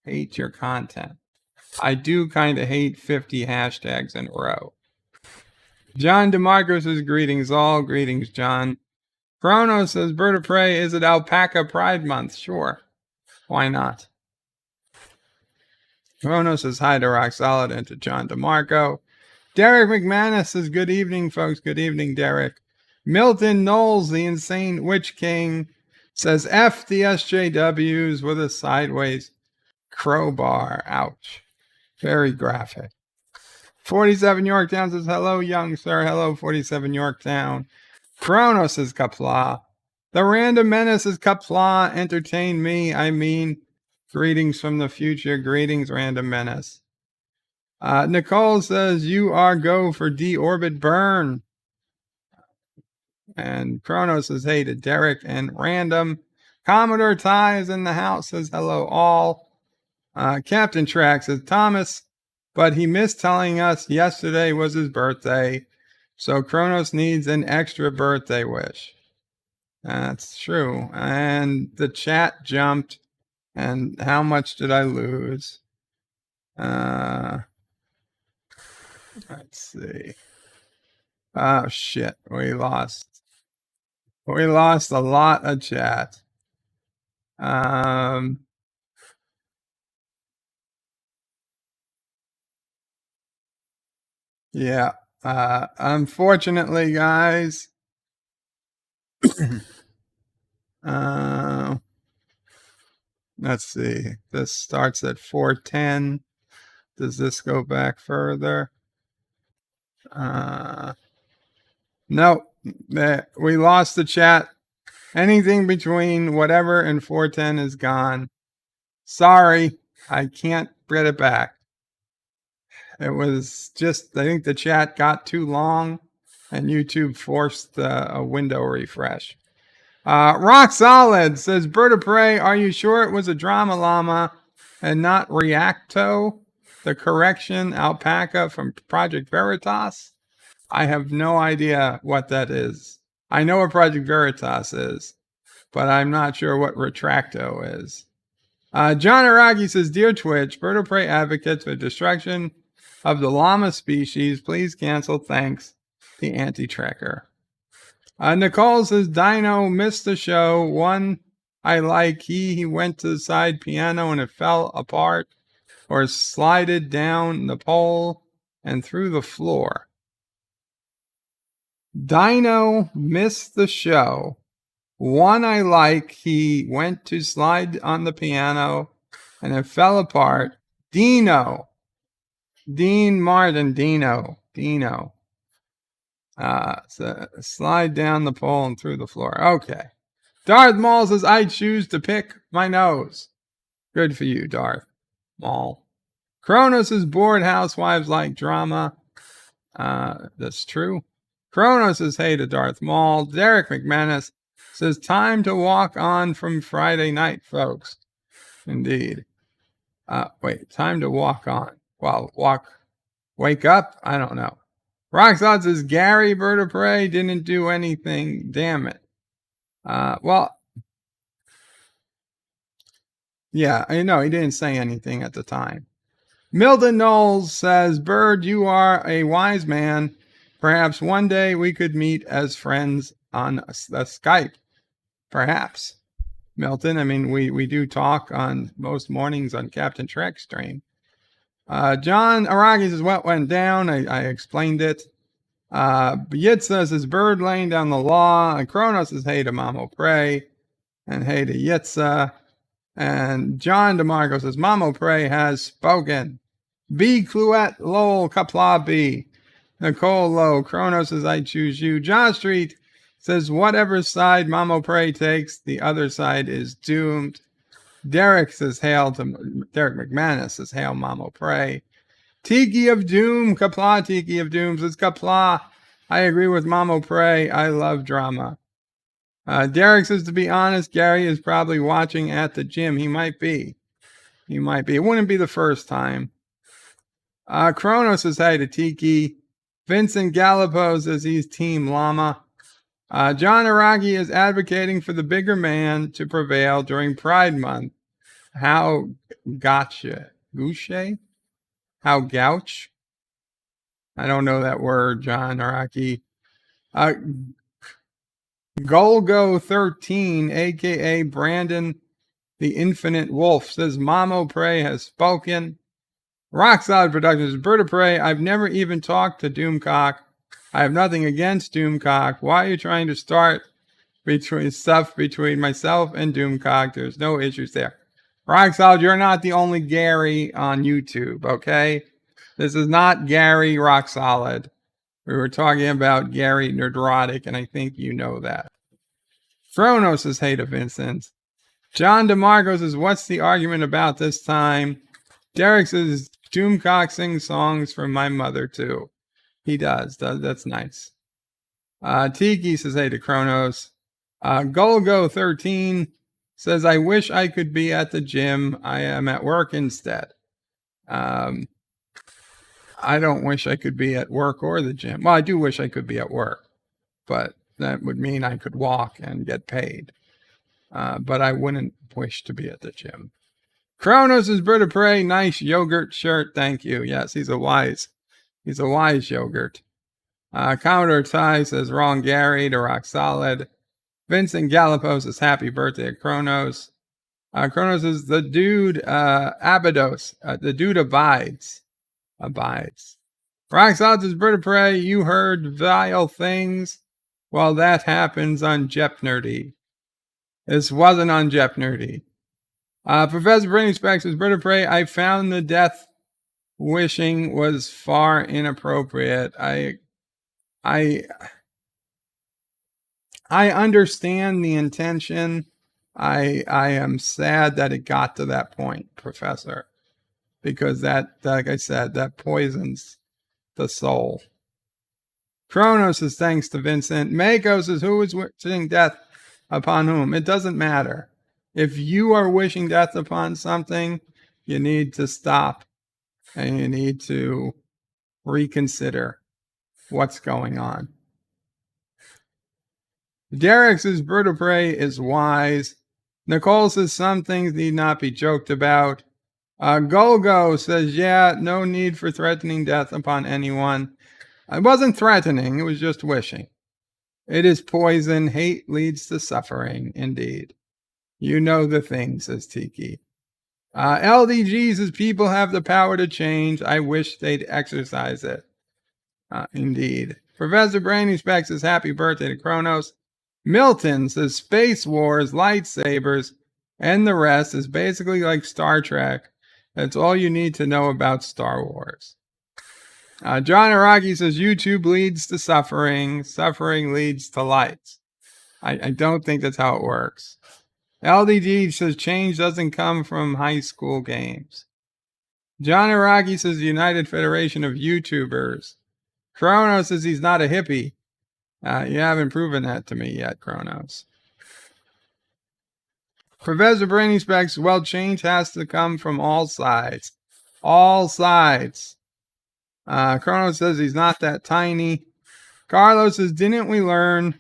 hate your content. I do kind of hate 50 hashtags in a row. John DeMarco says, greetings all. Greetings, John. Kronos says, Bird of Prey, is it Alpaca Pride Month? Sure. Why not? Kronos says, hi to Rock Solid and to John DeMarco. Derek McManus says, good evening, folks. Good evening, Derek. Milton Knowles, the insane witch king, says, F the SJWs with a sideways crowbar. Ouch. Very graphic. 47 Yorktown says, hello, young sir. Hello, 47 Yorktown. Kronos says, Qapla. The Random Menace is Qapla. Entertain me. I mean, greetings from the future. Greetings, Random Menace. Nicole says, you are go for D-Orbit Burn. And Kronos says, hey to Derek and Random. Commodore Ty is in the house, says, hello, all. Captain Track says, Thomas, but he missed telling us yesterday was his birthday, so Kronos needs an extra birthday wish. That's true. And the chat jumped. And how much did I lose? Let's see. Oh, shit. We lost a lot of chat. Yeah. Unfortunately, guys. Let's see. This starts at 4:10. Does this go back further? No. We lost the chat. Anything between whatever and 4:10 is gone. Sorry, I can't get it back. It was just, I think the chat got too long and YouTube forced a window refresh. Rock Solid says, Bird of Prey, are you sure it was a drama llama and not Reacto, the correction alpaca from Project Veritas? I have no idea what that is. I know what Project Veritas is, but I'm not sure what Retracto is. John Araki says, Dear Twitch, Bird of Prey advocates for destruction of the llama species. Please cancel. Thanks. The Anti-Tracker. Nicole says, Dino missed the show. One I like. He went to the side piano and it fell apart or slided down the pole and through the floor. Dino missed the show. One I like. He went to slide on the piano and it fell apart. Dino. Dean Martin. Dino. So slide down the pole and through the floor. Okay. Darth Maul says, I choose to pick my nose. Good for you, Darth Maul. Kronos is bored. Housewives like drama. That's true. Kronos says, hey to Darth Maul. Derek McManus says, time to walk on from Friday night, folks. Indeed. Wait, time to walk on. Well, wake up? I don't know. Roxod says, Gary, Bird of Prey, didn't do anything. Damn it. Well, yeah, I know. He didn't say anything at the time. Milton Knowles says, Bird, you are a wise man. Perhaps one day we could meet as friends on Skype. Perhaps. Milton, I mean, we do talk on most mornings on Captain Trek stream. John Araki says, what went down? I explained it. Yitza says, Bird laying down the law. And Kronos says, hey to Mamo Prey. And hey to Yitza. And John DeMarco says, Mamo Prey has spoken. B. Cluette Lowell Qapla B. Nicole Lowe. Kronos says, I choose you. John Street says, whatever side Mamo Prey takes, the other side is doomed. Derek says, Derek McManus says, hail Mamo Prey. Tiki of Doom, Qapla, Tiki of Doom says, Qapla, I agree with Mamo Prey. I love drama. Derek says, to be honest, Gary is probably watching at the gym. He might be. It wouldn't be the first time. Kronos says, hey to Tiki. Vincent Gallipo says he's Team Llama. John Araki is advocating for the bigger man to prevail during Pride Month. How gotcha? Gouche? How gouch? I don't know that word, John Araki. Golgo13, a.k.a. Brandon the Infinite Wolf, says, Mamo Prey has spoken. Rockside Productions, Bird of Prey, I've never even talked to Doomcock. I have nothing against Doomcock. Why are you trying to start between myself and Doomcock? There's no issues there. Rocksolid, you're not the only Gary on YouTube, okay? This is not Gary Rocksolid. We were talking about Gary Nerdrotic, and I think you know that. Kronos says, hey to Vincent. John DeMarco says, what's the argument about this time? Derek says, Doomcock sings songs from my mother, too. He does. That's nice. Tiki says, hey to Kronos. Golgo13 says, I wish I could be at the gym. I am at work instead. I don't wish I could be at work or the gym. Well, I do wish I could be at work, but that would mean I could walk and get paid. But I wouldn't wish to be at the gym. Kronos is Bird of Prey. Nice yogurt shirt. Thank you. Yes, he's a wise yogurt. Commodore Ty says, wrong Gary to Rock Solid. Vincent Gallipo says, happy birthday to Kronos. Kronos is the dude, Abydos. The dude abides. Rock Solid says, Bird of Prey, you heard vile things. Well, that happens on Jepnerdy. This wasn't on Jepnerdy. Professor Brainy Specs says, Bird of Prey, I found the death wishing was far inappropriate. I understand the intention. I am sad that it got to that point, Professor. because that, like I said, that poisons the soul. Kronos says thanks to Vincent. Mako says, who is wishing death upon whom? It doesn't matter. If you are wishing death upon something, you need to stop and you need to reconsider what's going on. Derek says bird of prey is wise. Nicole says some things need not be joked about. Golgo says, yeah, no need for threatening death upon anyone. I wasn't threatening, it was just wishing. It is poison. Hate leads to suffering, indeed. You know the thing, says Tiki. LDG says people have the power to change. I wish they'd exercise it. Indeed. Professor Brainy Speck says happy birthday to Kronos. Milton says Space Wars, lightsabers, and the rest is basically like Star Trek. That's all you need to know about Star Wars. John Araki says YouTube leads to suffering. Suffering leads to light. I don't think that's how it works. LDG says change doesn't come from high school games. John Araki says United Federation of YouTubers. Kronos says he's not a hippie. You haven't proven that to me yet, Kronos. Professor Brainy Specs, well, change has to come from all sides. All sides. Kronos says he's not that tiny. Carlos says, didn't we learn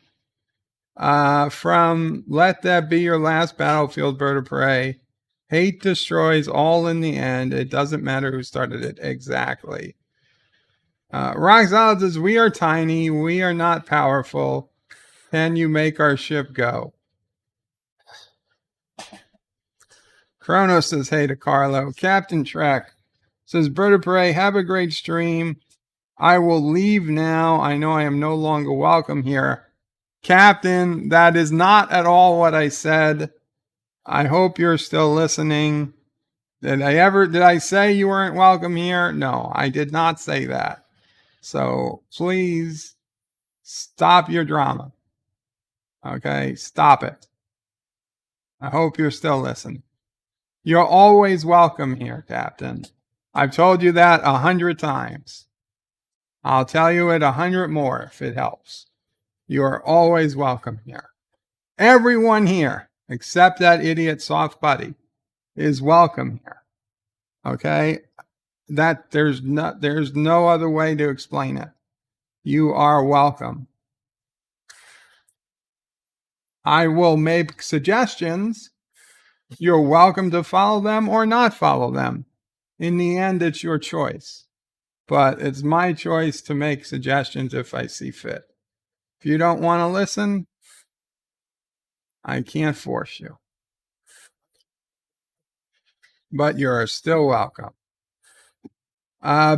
from Let That Be Your Last Battlefield, Bird of Prey? Hate destroys all in the end. It doesn't matter who started it. Exactly. Rock Solid says, we are tiny. We are not powerful. Can you make our ship go? Kronos says, hey to Carlo. Captain Trek says, Bird of Prey, have a great stream. I will leave now. I know I am no longer welcome here. Captain, that is not at all what I said. I hope you're still listening. Did I say you weren't welcome here? No, I did not say that. So please stop your drama. Okay, stop it. I hope you're still listening. You're always welcome here, Captain. I've told you that 100 times. I'll tell you it 100 more if it helps. You are always welcome here. Everyone here, except that idiot soft buddy, is welcome here. Okay? That there's no other way to explain it. You are welcome. I will make suggestions. You're welcome to follow them or not follow them. In the end, it's your choice. But it's my choice to make suggestions if I see fit. If you don't want to listen, I can't force you. But you're still welcome.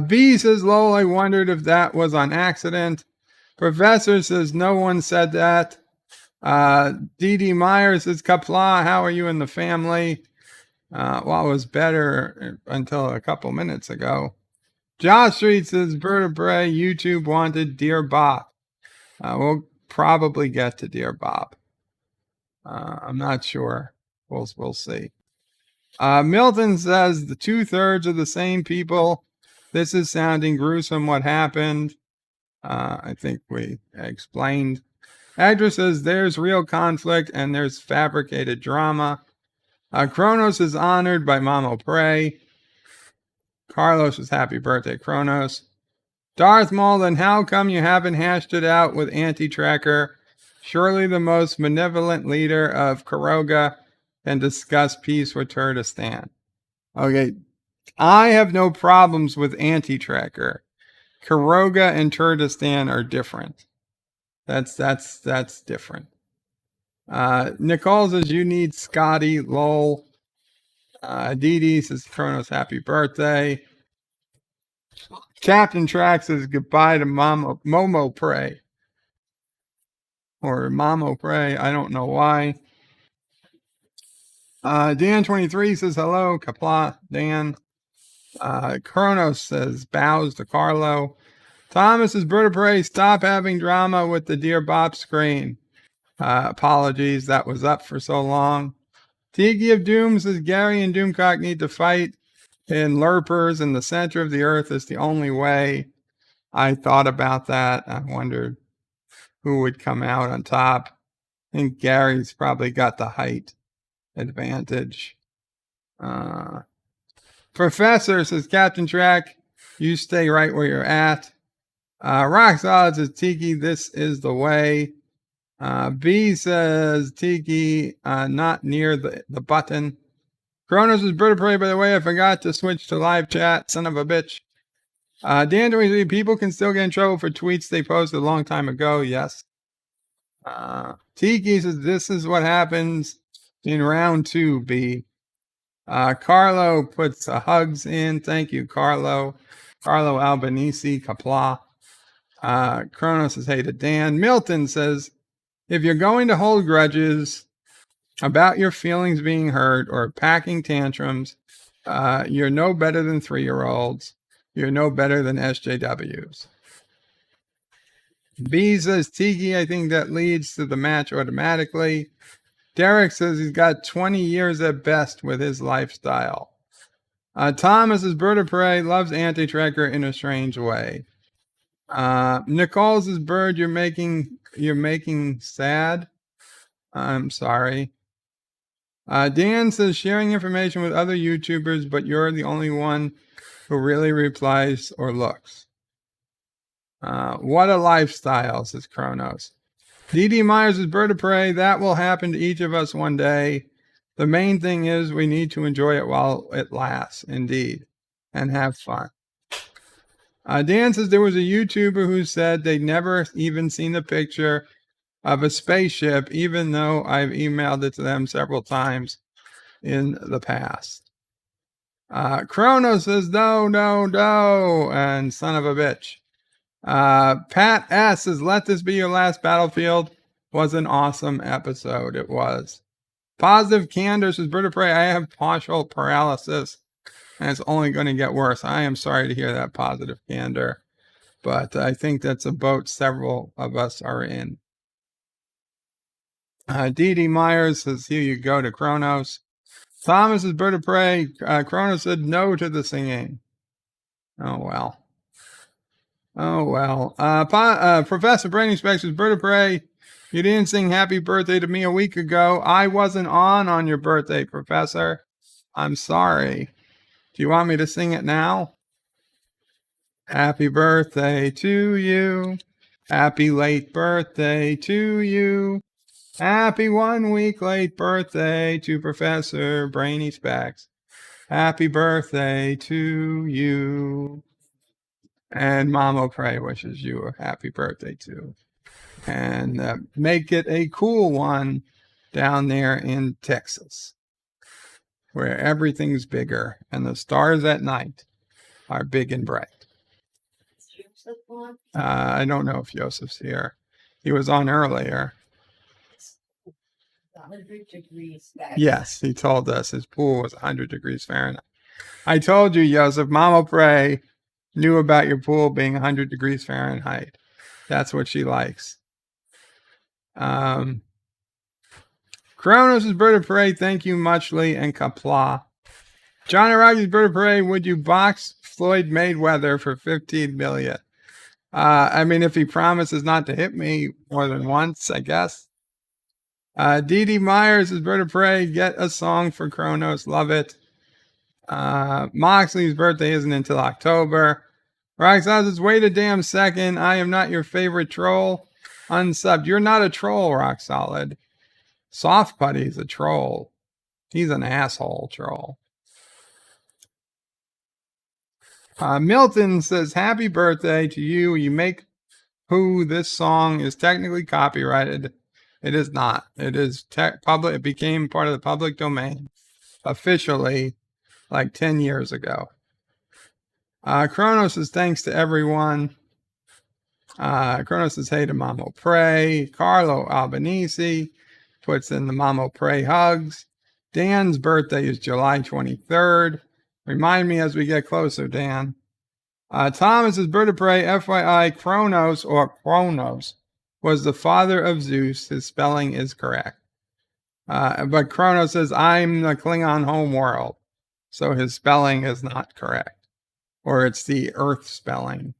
B says, lol, I wondered if that was on accident. Professor says, no one said that. D.D. Myers says, Qapla, how are you and the family? Well, it was better until a couple minutes ago. Josh Street says, Bird of Prey, YouTube wanted Dear Bop. We'll probably get to Dear Bop. I'm not sure. We'll see. Milton says, the 2/3 of the same people. This is sounding gruesome. What happened? I think we explained. Actress says, there's real conflict and there's fabricated drama. Kronos is honored by Mamo Prey. Carlos is happy birthday, Kronos. Darth Maul, then how come you haven't hashed it out with Anti-Tracker? Surely the most benevolent leader of Caroga can discuss peace with Kurdistan. Okay, I have no problems with Anti-Tracker. Caroga and Kurdistan are different. That's different. Nicole says you need Scotty, lol. Dee says Kronos happy birthday. Captain Track says goodbye to Momo Prey. Or Mamo Prey, I don't know why. Dan23 says hello, Qapla, Dan. Kronos says bows to Carlo. Thomas says Bird of Prey, stop having drama with the Dear Bop screen. Apologies, that was up for so long. Tiki of Doom says Gary and Doomcock need to fight. in Lurpers in the center of the earth is the only way. I thought about that. I wondered who would come out on top. I think Gary's probably got the height advantage. Professor says, Captain Track, you stay right where you're at. Rock Solid says, Tiki, this is the way. B says, Tiki, not near the button. Kronos is Bird of Prey, by the way. I forgot to switch to live chat. Son of a bitch. Dan, people can still get in trouble for tweets they posted a long time ago. Yes. Tiki says, this is what happens in round 2, B. Carlo puts hugs in. Thank you, Carlo. Carlo Albanese, Qapla. Kronos says, hey to Dan. Milton says, if you're going to hold grudges about your feelings being hurt or packing tantrums, you're no better than 3-year-olds. You're no better than SJWs. B says, Tiki, I think that leads to the match automatically. Derek says he's got 20 years at best with his lifestyle. Thomas is Bird of Prey, loves Anti-Tracker in a strange way. Nicole says, Bird, you're making sad. I'm sorry. Dan says, sharing information with other YouTubers, but you're the only one who really replies or looks. What a lifestyle, says Kronos. D.D. Myers is Bird of Prey. That will happen to each of us one day. The main thing is we need to enjoy it while it lasts, indeed, and have fun. Dan says there was a YouTuber who said they'd never even seen the picture of a spaceship, even though I've emailed it to them several times in the past. Kronos says, no, and son of a bitch. Pat S says, let this be your last battlefield. Was an awesome episode. It was. Positive Candor says, Bird of Prey, I have partial paralysis, and it's only going to get worse. I am sorry to hear that, Positive Candor, but I think that's a boat several of us are in. D.D. Myers says, here you go to Kronos. Thomas is Bird of Prey. Kronos said no to the singing. Oh, well. Professor Braining Specs is Bird of Prey. You didn't sing happy birthday to me a week ago. I wasn't on your birthday, Professor. I'm sorry. Do you want me to sing it now? Happy birthday to you. Happy late birthday to you. Happy 1 week late birthday to Professor Brainy Specs. Happy birthday to you. And Mama Pray wishes you a happy birthday too. And make it a cool one down there in Texas, where everything's bigger and the stars at night are big and bright. I don't know if Joseph's here. He was on earlier. 100 degrees back. Yes, he told us his pool was 100 degrees Fahrenheit. I told you, Joseph, Mama Pray knew about your pool being 100 degrees Fahrenheit. That's what she likes. Kronos is Bird of Prey. Thank you, Muchly and Qapla. John Aragi's Bird of Prey. Would you box Floyd Mayweather for $15 million? I mean, if he promises not to hit me more than once, I guess. D.D. Myers is Bird of Prey. Get a song for Kronos. Love it. Moxley's birthday isn't until October. Rock says, wait a damn second. I am not your favorite troll. Unsubbed. You're not a troll, Rock Solid. Soft Putty's a troll. He's an asshole troll. Milton says, happy birthday to you. You make who this song is technically copyrighted. It is not. It is public. It became part of the public domain officially like 10 years ago. Kronos says, thanks to everyone. Kronos says, hey to Mamo Pray. Carlo Albanese puts in the Mamo Pray hugs. Dan's birthday is July 23rd. Remind me as we get closer, Dan. Thomas is Bird of Prey. FYI, Kronos was the father of Zeus. His spelling is correct. But Kronos says, I'm the Klingon homeworld. So his spelling is not correct, or it's the Earth spelling.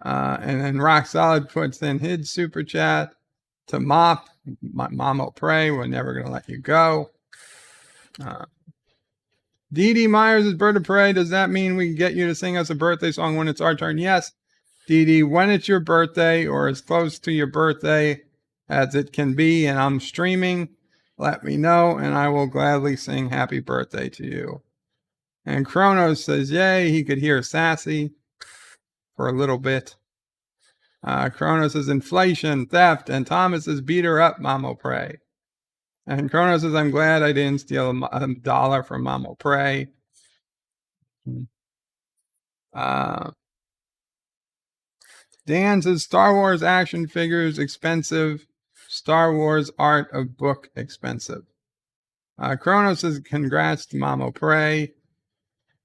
And then Rock Solid puts in his super chat to Mop. My mom will pray. We're never going to let you go. Dee Dee Myers is Bird of Prey. Does that mean we can get you to sing us a birthday song when it's our turn? Yes, Dee Dee, when it's your birthday or as close to your birthday as it can be, and I'm streaming, let me know, and I will gladly sing happy birthday to you. And Kronos says, yay, he could hear Sassy for a little bit. Kronos says, inflation, theft, and Thomas says, beat her up, Mamo Pray. And Kronos says, I'm glad I didn't steal a dollar from Mamo Pray. Dan says, Star Wars action figures expensive. Star Wars art of book expensive. Kronos says, congrats to Mamo Pray.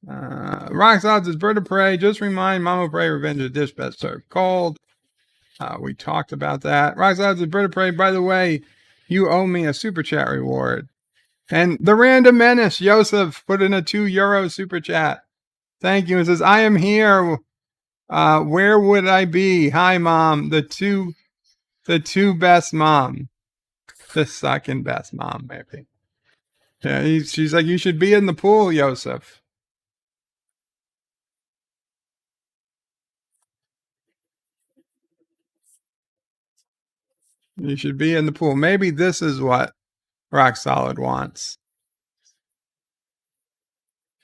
Roxodds says, Bird of Prey, just remind Mamo Pray Revenge of Dish best served cold. We talked about that. Roxodds says, Bird of Prey, by the way, you owe me a super chat reward. And the Random Menace, Joseph, put in a €2 super chat. Thank you. It says, I am here. Where would I be? Hi, Mom. The two best mom. The second best mom, maybe. Yeah, she's like, you should be in the pool, Joseph. You should be in the pool. Maybe this is what Rock Solid wants.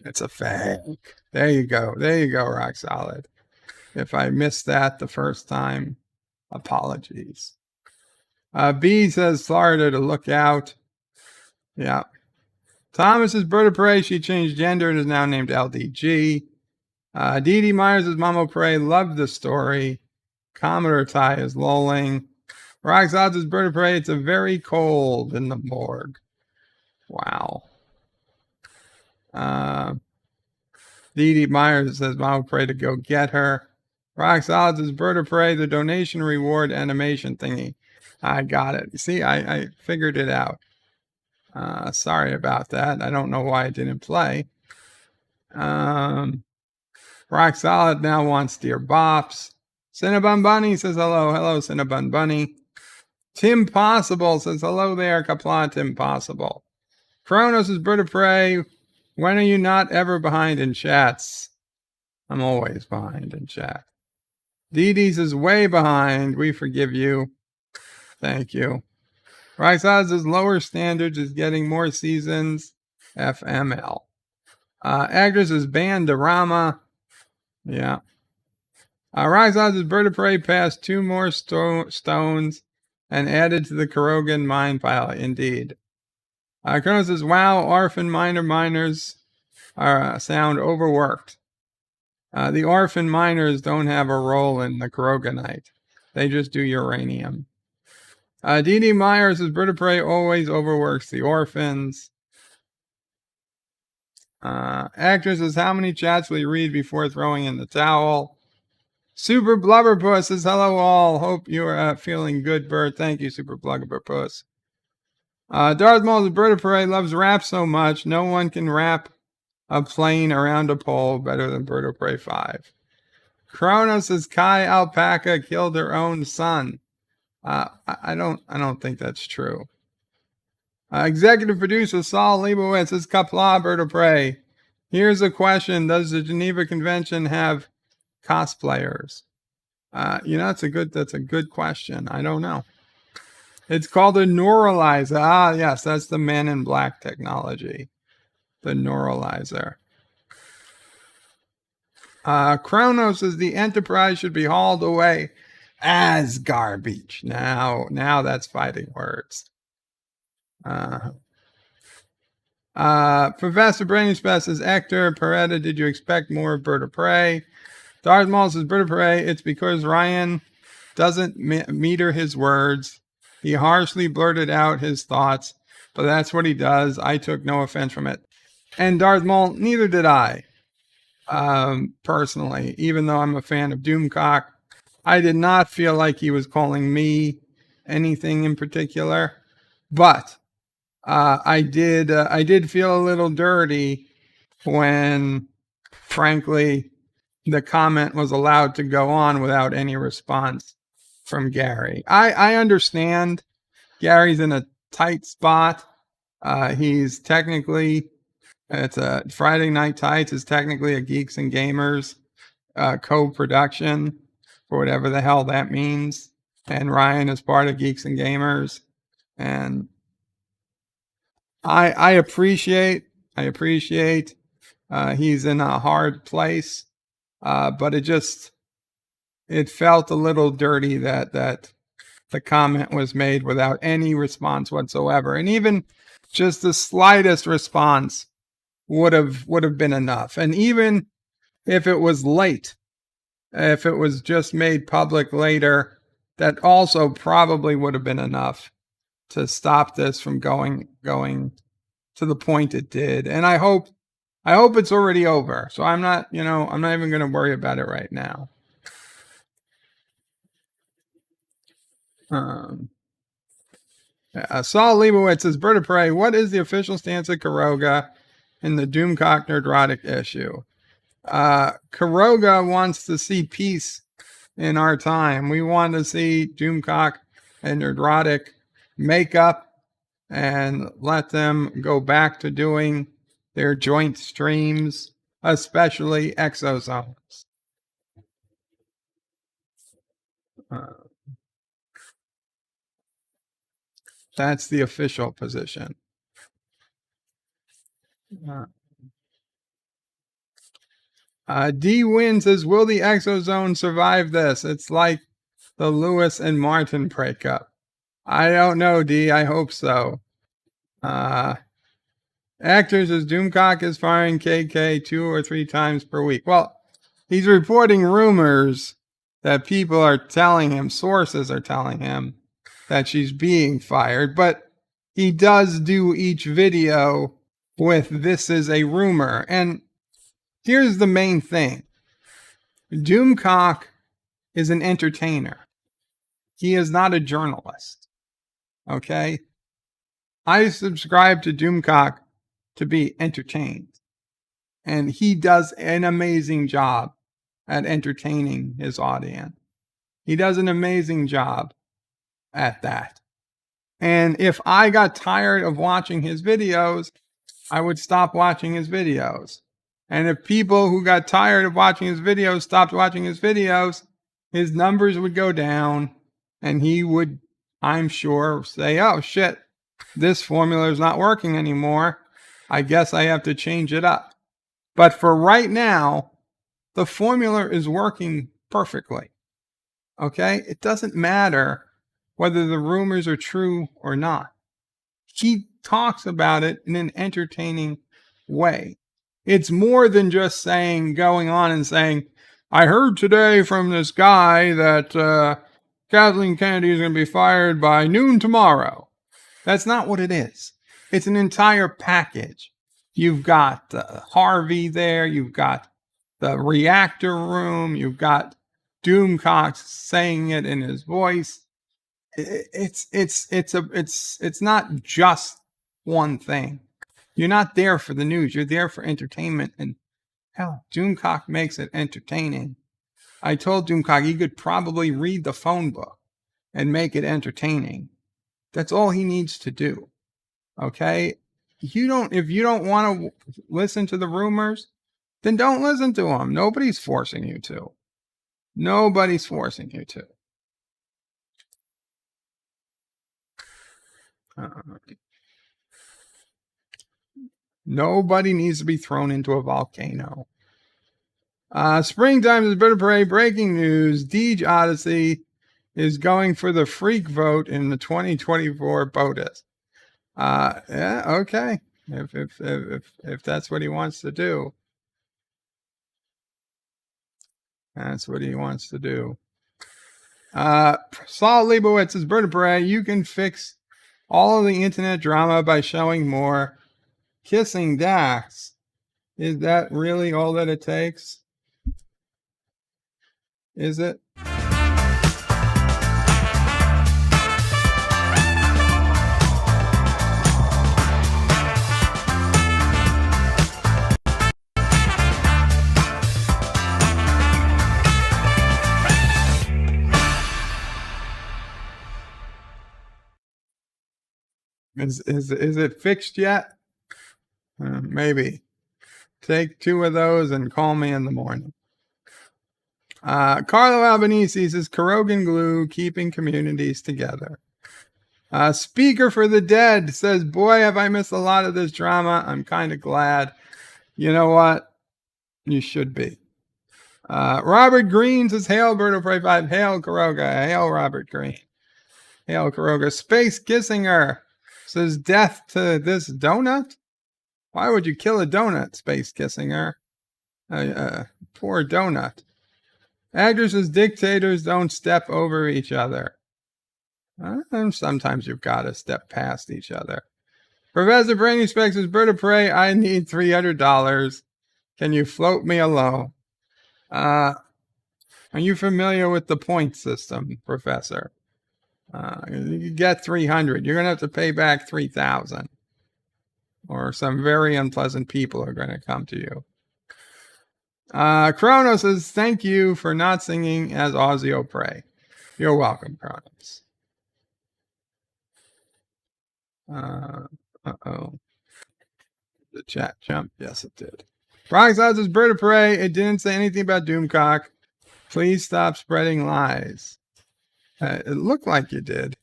It's a fake. There you go. There you go, Rock Solid. If I missed that the first time, apologies. B says Florida to look out. Yeah. Thomas is Bird of Prey. She changed gender and is now named LDG. Dee Dee Myers is Mamo Prey. Loved the story. Commodore Ty is lolling. Roxodds is Bird of Prey. It's a very cold in the morgue. Wow. Dee Dee Myers says Mamo Prey to go get her. Roxodds is Bird of Prey. The donation reward animation thingy. I got it. See, I figured it out. Sorry about that. I don't know why it didn't play. Rock Solid now wants Dear Bops. Cinnabon Bunny says hello. Hello, Cinnabon Bunny. Tim Possible says hello there, Qapla Tim Possible. Kronos is Bird of Prey. When are you not ever behind in chats? I'm always behind in chat. Dee Dee's is way behind. We forgive you. Thank you. Ryzaz is lower standards is getting more seasons. FML. Actress is Bandorama. Yeah. Ryzaz is Bird of Prey passed 2 more stones and added to the Caroga mine pile. Indeed. Kronos says, wow, orphan miners are sound overworked. The orphan miners don't have a role in the Caroganite. They just do uranium. Dee Dee Myers says, Bird of Prey always overworks the orphans. Actress says, how many chats will you read before throwing in the towel? Super Blubberpuss says, hello all. Hope you are feeling good, Bird. Thank you, Super Blubberpuss. Darth Maul's Bird of Prey loves rap so much, no one can wrap a plane around a pole better than Bird of Prey 5. Kronos says, Kai Alpaca killed her own son. I don't think that's true. Executive producer Saul Leibowitz says, Qapla, Bird of Prey. Here's a question. Does the Geneva Convention have cosplayers? That's a good question. I don't know. It's called a neuralizer. Yes, that's the Men in Black technology. The neuralizer. Kronos says the Enterprise should be hauled away as garbage. Now that's fighting words. Professor Brainy Spess says, Hector Peretta, did you expect more of Bird of Prey? Darth Maul says, Bird of Prey, it's because Ryan doesn't meter his words. He harshly blurted out his thoughts, but that's what he does. I took no offense from it. And Darth Maul, neither did I. Personally, even though I'm a fan of Doomcock, I did not feel like he was calling me anything in particular. But I did feel a little dirty when, frankly, the comment was allowed to go on without any response from Gary. I understand Gary's in a tight spot. He's technically, it's a Friday Night Tights is technically a Geeks and Gamers co-production, for whatever the hell that means. And Ryan is part of Geeks and Gamers. And I appreciate he's in a hard place. But it felt a little dirty that the comment was made without any response whatsoever. And even just the slightest response would have been enough. And even if it was late, if it was just made public later, that also probably would have been enough to stop this from going to the point it did. And I hope it's already over. So I'm not even going to worry about it right now. Saul Leibowitz says, Bird of Prey, what is the official stance of Caroga in the Doomcock Nerdrotic issue? Caroga wants to see peace in our time. We want to see Doomcock and Nerdrotic make up and let them go back to doing their joint streams, especially Exozones. That's the official position. D Win says, will the Exozone survive this? It's like the Lewis and Martin breakup. I don't know, D. I hope so. Actor says, Doomcock is firing KK 2 or 3 times per week. Well, he's reporting rumors that people are telling him, sources are telling him, that she's being fired, but he does do each video with "this is a rumor." And here's the main thing. Doomcock is an entertainer. He is not a journalist. Okay? I subscribe to Doomcock to be entertained. And he does an amazing job at entertaining his audience. He does an amazing job at that. And if I got tired of watching his videos, I would stop watching his videos. And if people who got tired of watching his videos stopped watching his videos, his numbers would go down and he would, I'm sure, say, oh shit, this formula is not working anymore. I guess I have to change it up. But for right now, the formula is working perfectly. Okay? It doesn't matter whether the rumors are true or not. He talks about it in an entertaining way. It's more than just going on and saying, I heard today from this guy that Kathleen Kennedy is going to be fired by noon tomorrow. That's not what it is. It's an entire package. You've got Harvey there. You've got the reactor room. You've got Doomcock saying it in his voice. It's not just one thing. You're not there for the news. You're there for entertainment. And hell, Doomcock makes it entertaining. I told Doomcock he could probably read the phone book and make it entertaining. That's all he needs to do. Okay? If you don't want to listen to the rumors, then don't listen to them. Nobody's forcing you to. Nobody's forcing you to. Nobody needs to be thrown into a volcano. Springtime is Bird of Prey. Breaking news. Deej Odyssey is going for the freak vote in the 2024 POTUS. Yeah, okay. If that's what he wants to do. That's what he wants to do. Saul Leibowitz is Bird of Prey. You can fix all of the internet drama by showing more kissing Dax. Is that really all that it takes? Is it? Is it fixed yet? Maybe. Take 2 of those and call me in the morning. Carlo Albanese says Carogan glue keeping communities together. Speaker for the Dead says, boy, have I missed a lot of this drama. I'm kind of glad. You know what? You should be. Robert Green says, hail Birdo Pray 5. Hail Caroga. Hail Robert Green. Hail Caroga. Space Kissinger says, death to this donut? Why would you kill a donut, Space Kissinger? Poor donut. Actors says, dictators don't step over each other. Sometimes you've got to step past each other. Professor Brainy Specs says, Bird of Prey, I need $300. Can you float me alone? Are you familiar with the point system, Professor? You get 300. You're going to have to pay back 3,000. Or some very unpleasant people are going to come to you. Kronos says, thank you for not singing as Ozzy Prey. You're welcome, Kronos. Uh-oh. The chat jumped. Yes, it did. Rock says, Bird of Prey. It didn't say anything about Doomcock. Please stop spreading lies. It looked like you did.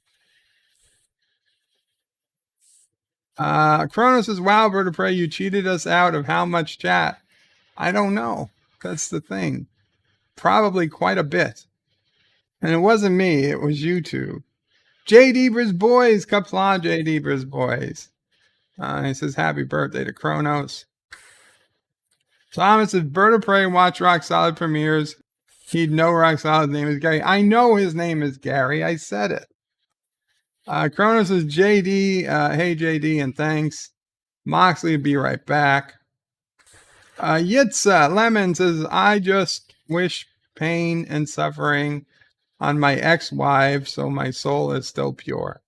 Kronos says, wow, Bird of Prey, you cheated us out of how much chat? I don't know. That's the thing. Probably quite a bit. And it wasn't me. It was you two. J. Debra's boys. Qapla, J. Debra's boys. He says, happy birthday to Kronos. Thomas says, Bird of Prey, watch Rock Solid premieres. He'd know Rock Solid's name is Gary. I know his name is Gary. I said it. Kronos says, JD. Hey, JD, and thanks. Moxley will be right back. Yitza Lemon says, I just wish pain and suffering on my ex-wives so my soul is still pure.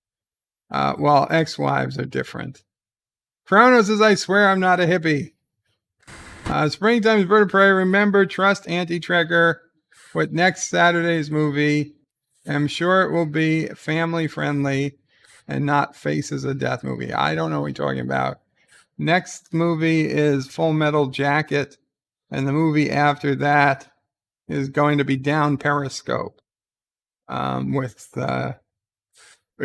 Well, ex-wives are different. Kronos says, I swear I'm not a hippie. Springtime's Bird of Prey. Remember, trust Anti-Trekker with next Saturday's movie. I'm sure it will be family friendly and not Faces of Death movie. I don't know what you're talking about. Next movie is Full Metal Jacket, and the movie after that is going to be Down Periscope. We're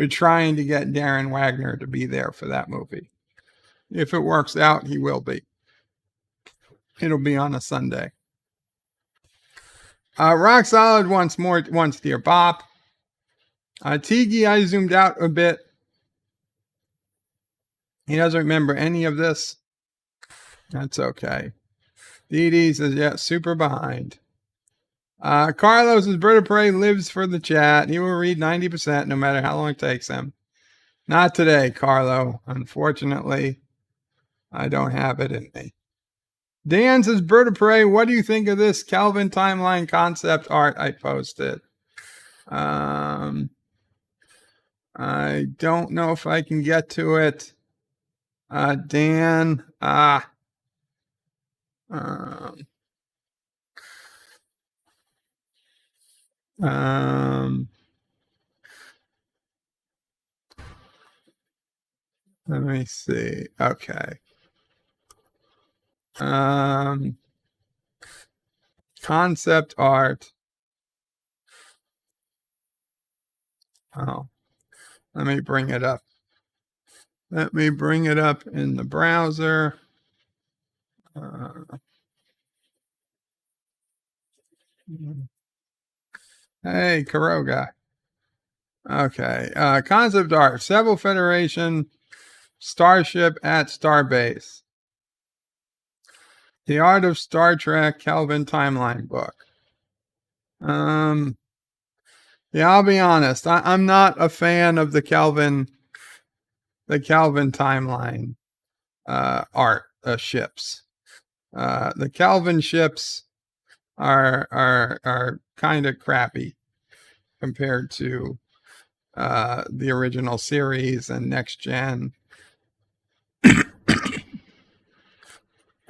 trying to get Darren Wagner to be there for that movie. If it works out, he will be. It'll be on a Sunday. Rock Solid wants Dear Bop. Tiki, I zoomed out a bit. He doesn't remember any of this. That's okay. Dee Dee says, yeah, super behind. Carlos says, Bird of Prey lives for the chat. He will read 90% no matter how long it takes him. Not today, Carlo. Unfortunately, I don't have it in me. Dan says, Bird of Prey, what do you think of this Kelvin timeline concept art I posted? I don't know if I can get to it. Dan, let me see. Okay. Concept art. Oh, let me bring it up. Let me bring it up in the browser. Hey, Caroga. Okay. Concept art. Several Federation starship at Starbase. The Art of Star Trek Kelvin timeline book. Yeah, I'll be honest. I'm not a fan of the Kelvin timeline art ships. The Kelvin ships are kind of crappy compared to the original series and Next Gen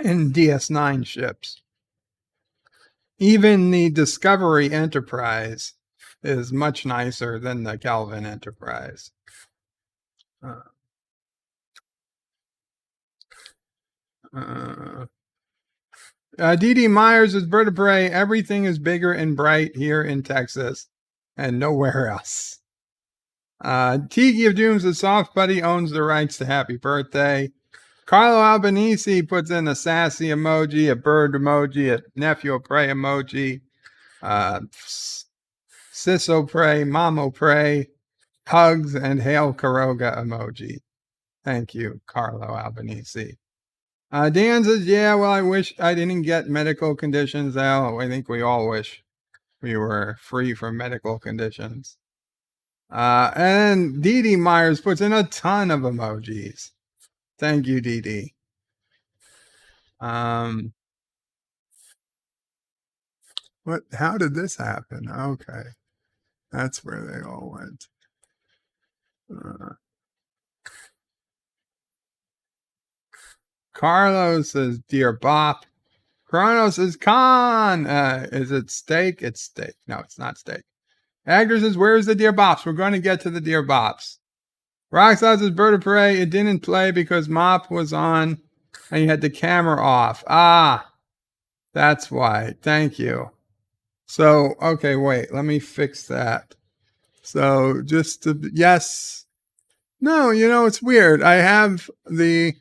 and DS9 ships. Even the Discovery Enterprise is much nicer than the Kelvin Enterprise. Dee Dee Myers is Bird of Prey. Everything is bigger and bright here in Texas and nowhere else. Tiki of Dooms, the soft buddy, owns the rights to happy birthday. Carlo Albanese puts in a sassy emoji, a bird emoji, a nephew of prey emoji, Sisso pray, Mamo pray, hugs, and hail Caroga emoji. Thank you, Carlo Albanese. Dan says, yeah, well, I wish I didn't get medical conditions. I think we all wish we were free from medical conditions. And Dee Dee Myers puts in a ton of emojis. Thank you, Dee Dee. How did this happen? Okay. That's where they all went. Carlos says, Dear Bop. Kronos says, Con. Is it steak? It's steak. No, it's not steak. Agner says, where's the Dear Bops? We're going to get to the Dear Bops. Rockstar says, Bird of Prey. It didn't play because Mop was on and you had the camera off. That's why. Thank you. So, okay, wait. Let me fix that. So, yes. No, it's weird. I have the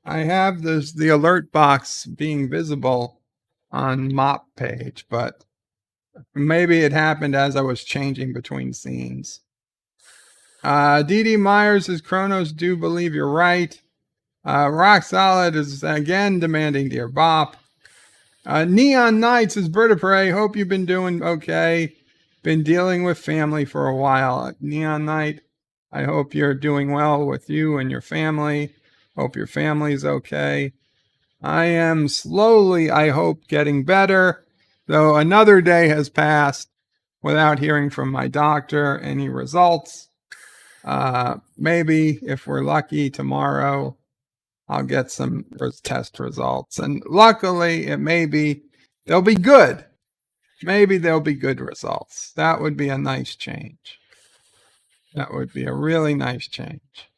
alert box being visible on Mop page, but maybe it happened as I was changing between scenes. Dee Dee Myers says, Kronos, do believe you're right. Rock Solid is again demanding Dear Bop. Neon Knights is Bird of Prey. Hope you've been doing okay. Been dealing with family for a while. Neon Knight, I hope you're doing well with you and your family. Hope your family's okay. I am slowly, I hope, getting better, though another day has passed without hearing from my doctor any results. Maybe, if we're lucky, tomorrow I'll get some test results. And luckily, they'll be good. Maybe they'll be good results. That would be a nice change. That would be a really nice change.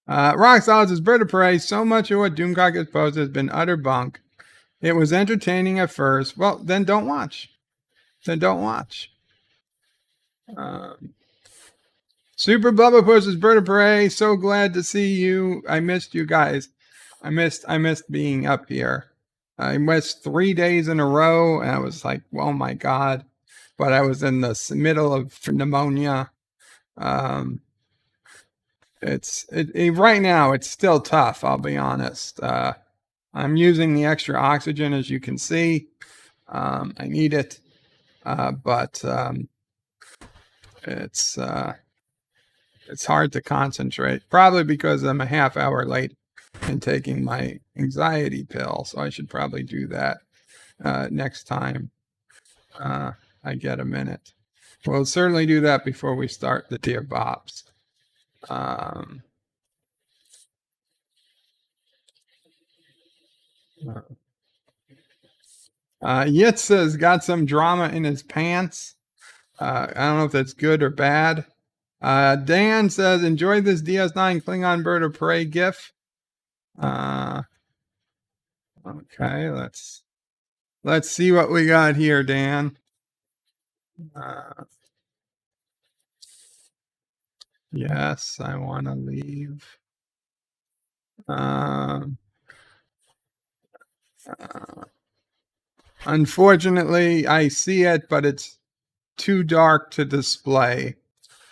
Rock Solid says, Bird of Prey, so much of what Doomcock has posted has been utter bunk. It was entertaining at first. Well, then don't watch. Super Bubba Puss is Bird of Prey. So glad to see you. I missed you guys. I missed being up here. I missed 3 days in a row, and I was like, oh my God. But I was in the middle of pneumonia. Right now, it's still tough, I'll be honest. I'm using the extra oxygen, as you can see. I need it. But it's hard to concentrate, probably because I'm a half hour late in taking my anxiety pill. So I should probably do that next time I get a minute. We'll certainly do that before we start the Dear Bops. Yitz says got some drama in his pants. I don't know if that's good or bad. Dan says enjoy this DS9 Klingon Bird of Prey gif. Okay, let's see what we got here, Dan. Yes, I want to leave. Unfortunately, I see it, but it's too dark to display.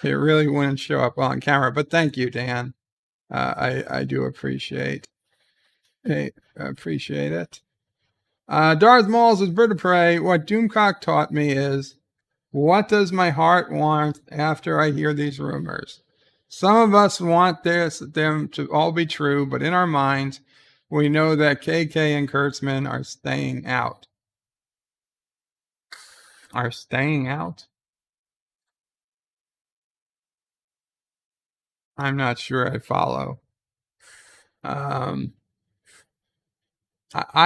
It really wouldn't show up on camera, but thank you, Dan. I do appreciate it. Darth Maul says, Bird of Prey, what Doomcock taught me is, what does my heart want after I hear these rumors? Some of us want them to all be true, but in our minds, we know that KK and Kurtzman are staying out. Are staying out? I'm not sure I follow. I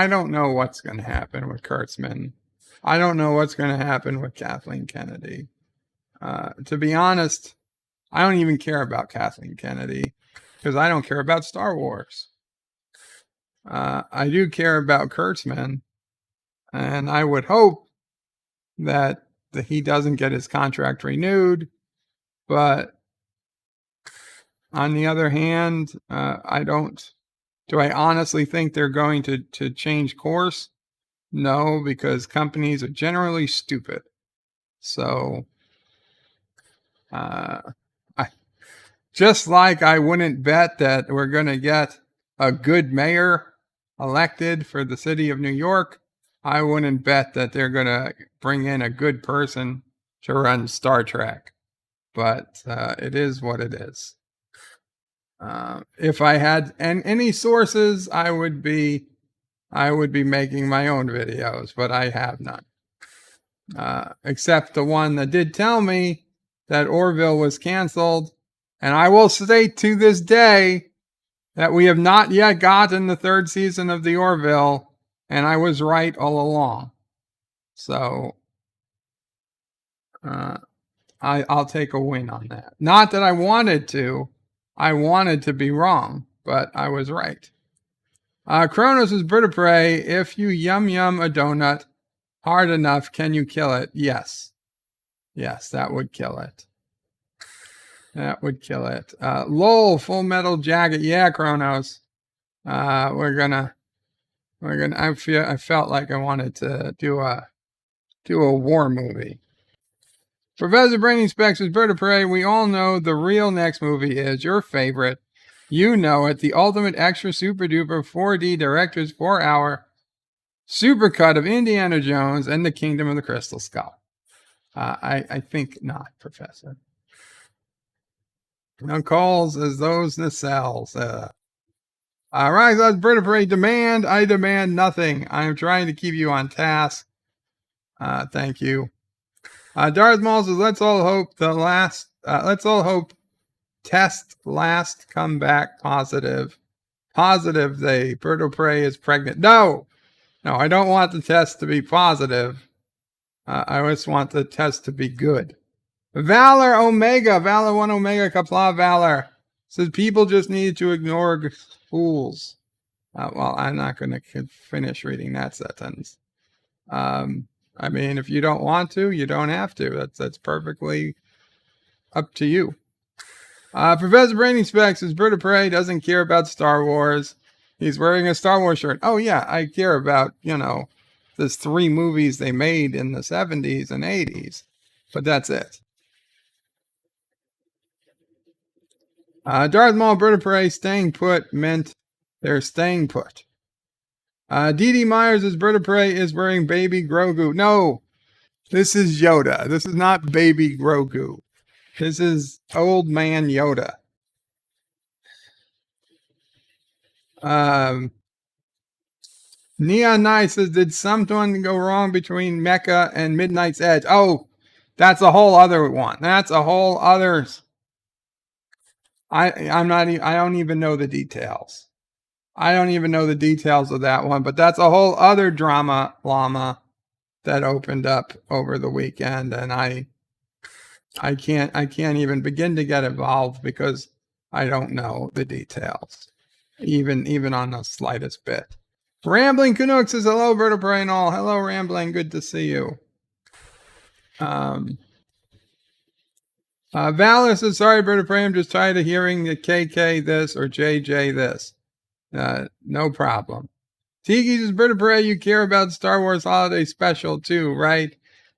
don't know what's going to happen with Kurtzman. I don't know what's going to happen with Kathleen Kennedy. To be honest, I don't even care about Kathleen Kennedy because I don't care about Star Wars. I do care about Kurtzman, and I would hope that he doesn't get his contract renewed. But on the other hand, I don't. Do I honestly think they're going to change course? No, because companies are generally stupid. So, just like I wouldn't bet that we're going to get a good mayor elected for the city of New York, I wouldn't bet that they're going to bring in a good person to run Star Trek. But it is what it is. If I had any sources, I would be making my own videos, but I have none. Except the one that did tell me that Orville was canceled. And I will state to this day that we have not yet gotten the third season of the Orville, and I was right all along. So I'll take a win on that. Not that I wanted to. I wanted to be wrong, but I was right. Kronos is bird of prey. If you yum a donut hard enough, can you kill it? Yes. Yes, that would kill it. That would kill it. Lol, Full Metal Jacket. Yeah, Kronos. I felt like I wanted to do a war movie. Professor Brainy Specs is bird of prey. We all know the real next movie is your favorite. You know it. The ultimate extra super duper 4D director's 4-hour supercut of Indiana Jones and the Kingdom of the Crystal Skull. I think not, Professor. No calls as those nacelles. Rise, that's bird of prey. Demand. I demand nothing. I am trying to keep you on task. Thank you. Darth Maul says, let's all hope test last come back positive. Positive, the bird of prey is pregnant. No, I don't want the test to be positive. I just want the test to be good. Valor Omega, Valor 1 Omega, Qapla Valor says people just need to ignore fools. Well, I'm not going to finish reading that sentence. I mean, if you don't want to, you don't have to. That's perfectly up to you. Professor Brainy Specs is bird of prey, doesn't care about Star Wars. He's wearing a Star Wars shirt. Oh yeah, I care about, there's 3 movies they made in the 70s and 80s. But that's it. Darth Maul, bird of prey, staying put meant they're staying put. D.D. Myers' is bird of prey is wearing baby Grogu. No, this is Yoda. This is not baby Grogu. This is old man Yoda. Neon Knight says, did something go wrong between Mecha and Midnight's Edge? Oh, that's a whole other one. That's a whole other. I don't even know the details. I don't even know the details of that one, but that's a whole other drama llama that opened up over the weekend, and I can't even begin to get involved because I don't know the details, even on the slightest bit. Rambling Canucks says, hello, bird of prey and all. Hello, Rambling. Good to see you. Valor says, sorry, bird of prey. I'm just tired of hearing the KK this or JJ this. No problem. Tiki says, bird of prey, you care about Star Wars Holiday Special too, right?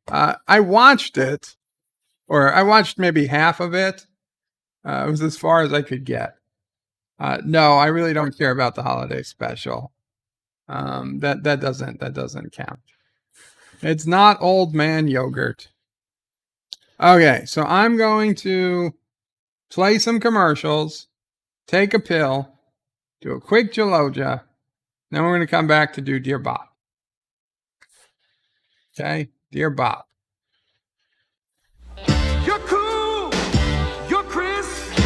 I watched it, or I watched maybe half of it. It was as far as I could get. No, I really don't care about the Holiday Special. That doesn't count. It's not old man yogurt. Okay, so I'm going to play some commercials, take a pill, do a quick Geloja, then we're going to come back to do Dear Bop. Okay, Dear Bop. You're cool, you're crisp,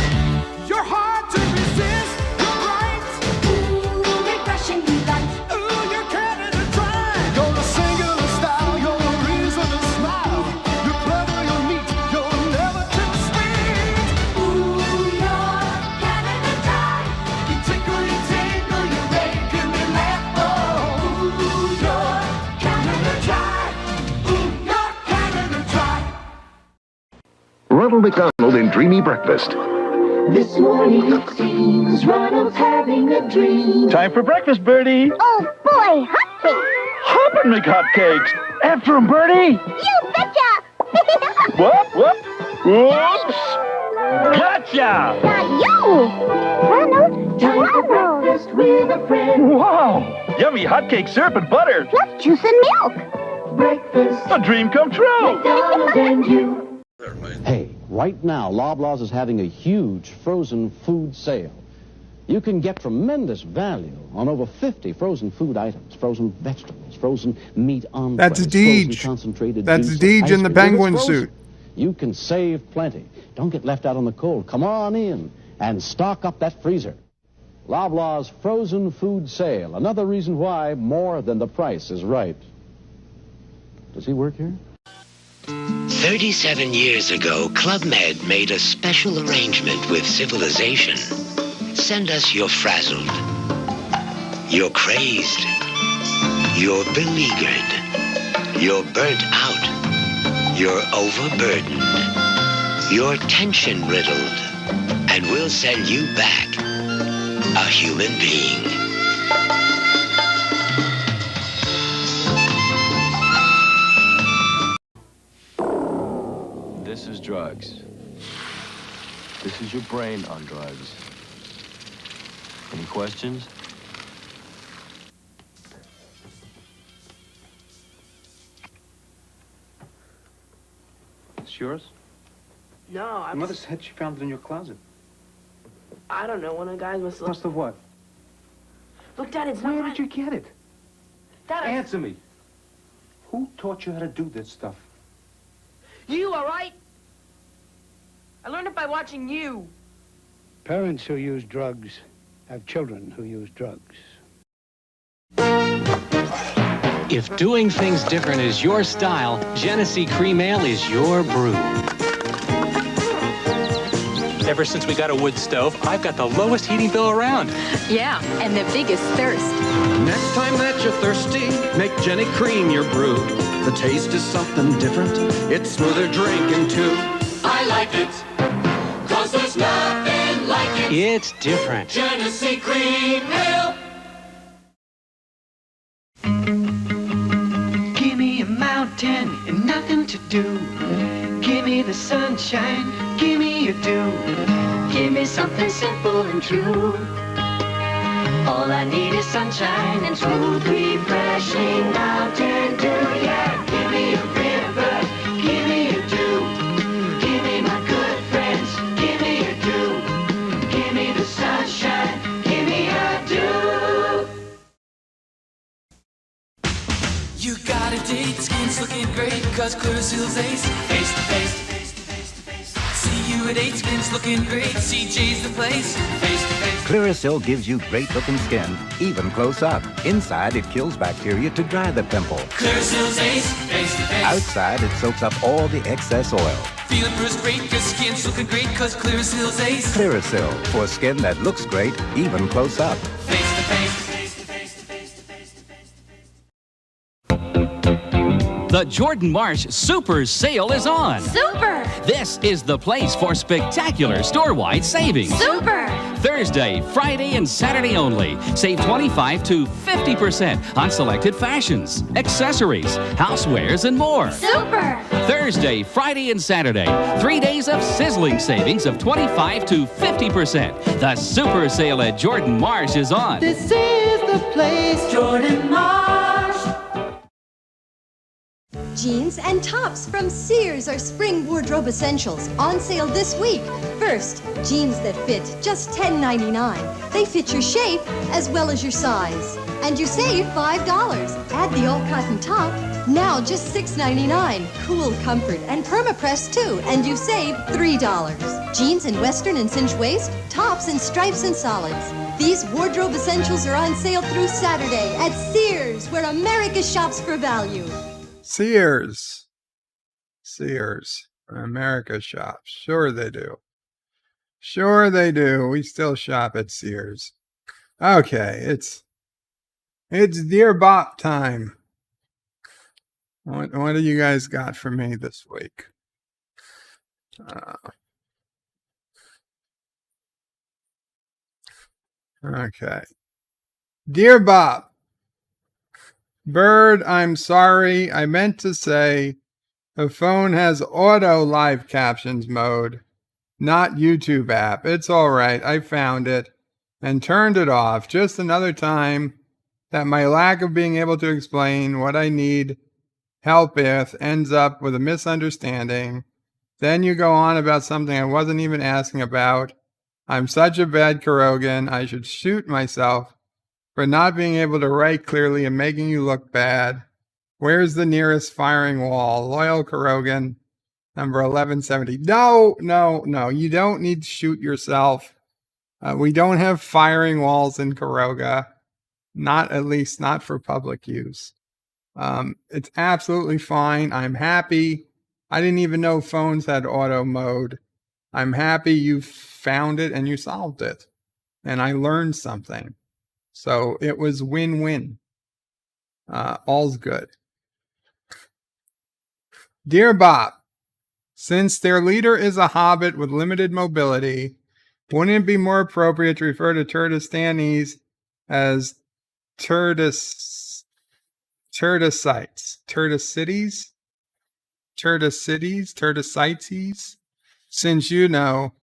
you're hard to resist, you're right. Ooh, refreshing delight. Ooh, you're Canada dry. You're a singular style, you're a reason to smile. You're clever, you're neat, you're Ronald McDonald in Dreamy Breakfast. This morning it seems Ronald's having a dream. Time for breakfast, Bertie. Oh, boy, hotcakes. Hoppin' McHotcakes. After 'em, Bertie. You betcha. Whoop, whoop. Whoops. Gotcha. Not you. Ronald, Time for breakfast with a friend. Wow. Yummy hotcake syrup and butter. plus juice and milk. Breakfast. A dream come true. McDonald's and you. Hey, right now, Loblaws is having a huge frozen food sale. You can get tremendous value on over 50 frozen food items, frozen vegetables, frozen meat on That's Deej. Concentrated That's juice, Deej ice in the cream. If it's penguin frozen, suit. You can save plenty. Don't get left out on the cold. Come on in and stock up that freezer. Loblaws frozen food sale. Another reason why more than the price is right. Does he work here? 37 years ago, Club Med made a special arrangement with civilization. Send us your frazzled, you're crazed, you're beleaguered, you're burnt out, you're overburdened, you're tension-riddled, and we'll send you back a human being. This is drugs. This is your brain on drugs. Any questions? It's yours? No, I Mother said she found it in your closet. I don't know. One of the guys must Must have what? Look, Dad, it's Where not did you get it? Dad, Answer me. Who taught you how to do this stuff? You, all right? I learned it by watching you. Parents who use drugs have children who use drugs. If doing things different is your style, Genesee Cream Ale is your brew. Ever since we got a wood stove, I've got the lowest heating bill around. Yeah, and the biggest thirst. Next time that you're thirsty, make Jenny Cream your brew. The taste is something different. It's smoother drinking too. I like it, 'cause there's nothing like it. It's different. Genesee Cream Ale. Give me a mountain and nothing to do. Give me the sunshine, give me your dew. Give me something simple and true. All I need is sunshine and smooth, refreshing Mountain Dew. Yeah, give me a river, give me a dew. Give me my good friends, give me a dew. Give me the sunshine, give me a dew. You got a date, skin's looking great, 'cause Clearasil's ace. Face to face, see you at 8, skin's looking great, CJ's the place. Face to face. Clearasil gives you great-looking skin, even close up. Inside, it kills bacteria to dry the pimple. Clearasil's ace. Face to face. Outside, it soaks up all the excess oil. Feeling first rate, 'cause skin's looking great, 'cause Clearasil's ace. Clearasil, for skin that looks great, even close up. Face to face. The Jordan Marsh Super Sale is on. Super! This is the place for spectacular store-wide savings. Super! Thursday, Friday, and Saturday only. Save 25 to 50% on selected fashions, accessories, housewares, and more. Super! Thursday, Friday, and Saturday. 3 days of sizzling savings of 25 to 50%. The Super Sale at Jordan Marsh is on. This is the place, Jordan Marsh. Jeans and tops from Sears are spring wardrobe essentials on sale this week. First, jeans that fit just $10.99. They fit your shape as well as your size. And you save $5. Add the all-cotton top, now just $6.99. Cool comfort and perma-press too, and you save $3. Jeans in western and cinch waist, tops in stripes and solids. These wardrobe essentials are on sale through Saturday at Sears, where America shops for value. Sears. Sears. America shops. Sure they do. Sure they do. We still shop at Sears. Okay, it's Dear Bop time. What do you guys got for me this week? Okay. Dear Bob, Bird, I'm sorry. I meant to say the phone has auto live captions mode, not YouTube app. It's all right. I found it and turned it off. Just another time that my lack of being able to explain what I need help with ends up with a misunderstanding. Then you go on about something I wasn't even asking about. I'm such a bad Carogan. I should shoot myself for not being able to write clearly and making you look bad. Where's the nearest firing wall? Loyal Carogan, number 1170. No. You don't need to shoot yourself. We don't have firing walls in Caroga. At least not for public use. It's absolutely fine. I'm happy. I didn't even know phones had auto mode. I'm happy you found it and you solved it. And I learned something. So it was win-win. All's good. Dear Bop, since their leader is a hobbit with limited mobility, wouldn't it be more appropriate to refer to Turdistanis as Turdicites? Turdicites? Since you know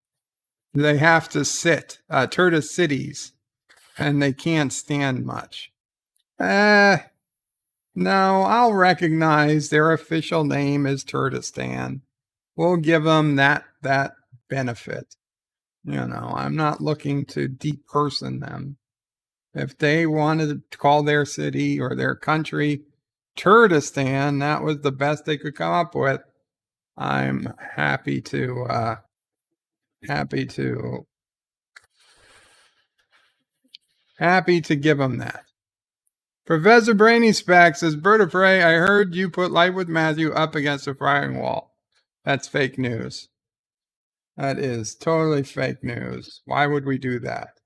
they have to sit, Turdicities, and they can't stand much. No, I'll recognize their official name as Turdistan. We'll give them that benefit. I'm not looking to deperson them. If they wanted to call their city or their country Turdistan, that was the best they could come up with. I'm happy to give them that. Professor Brainy Speck says, Bird of Prey, I heard you put Life with Matthew up against a firing wall. That's fake news. That is totally fake news. Why would we do that?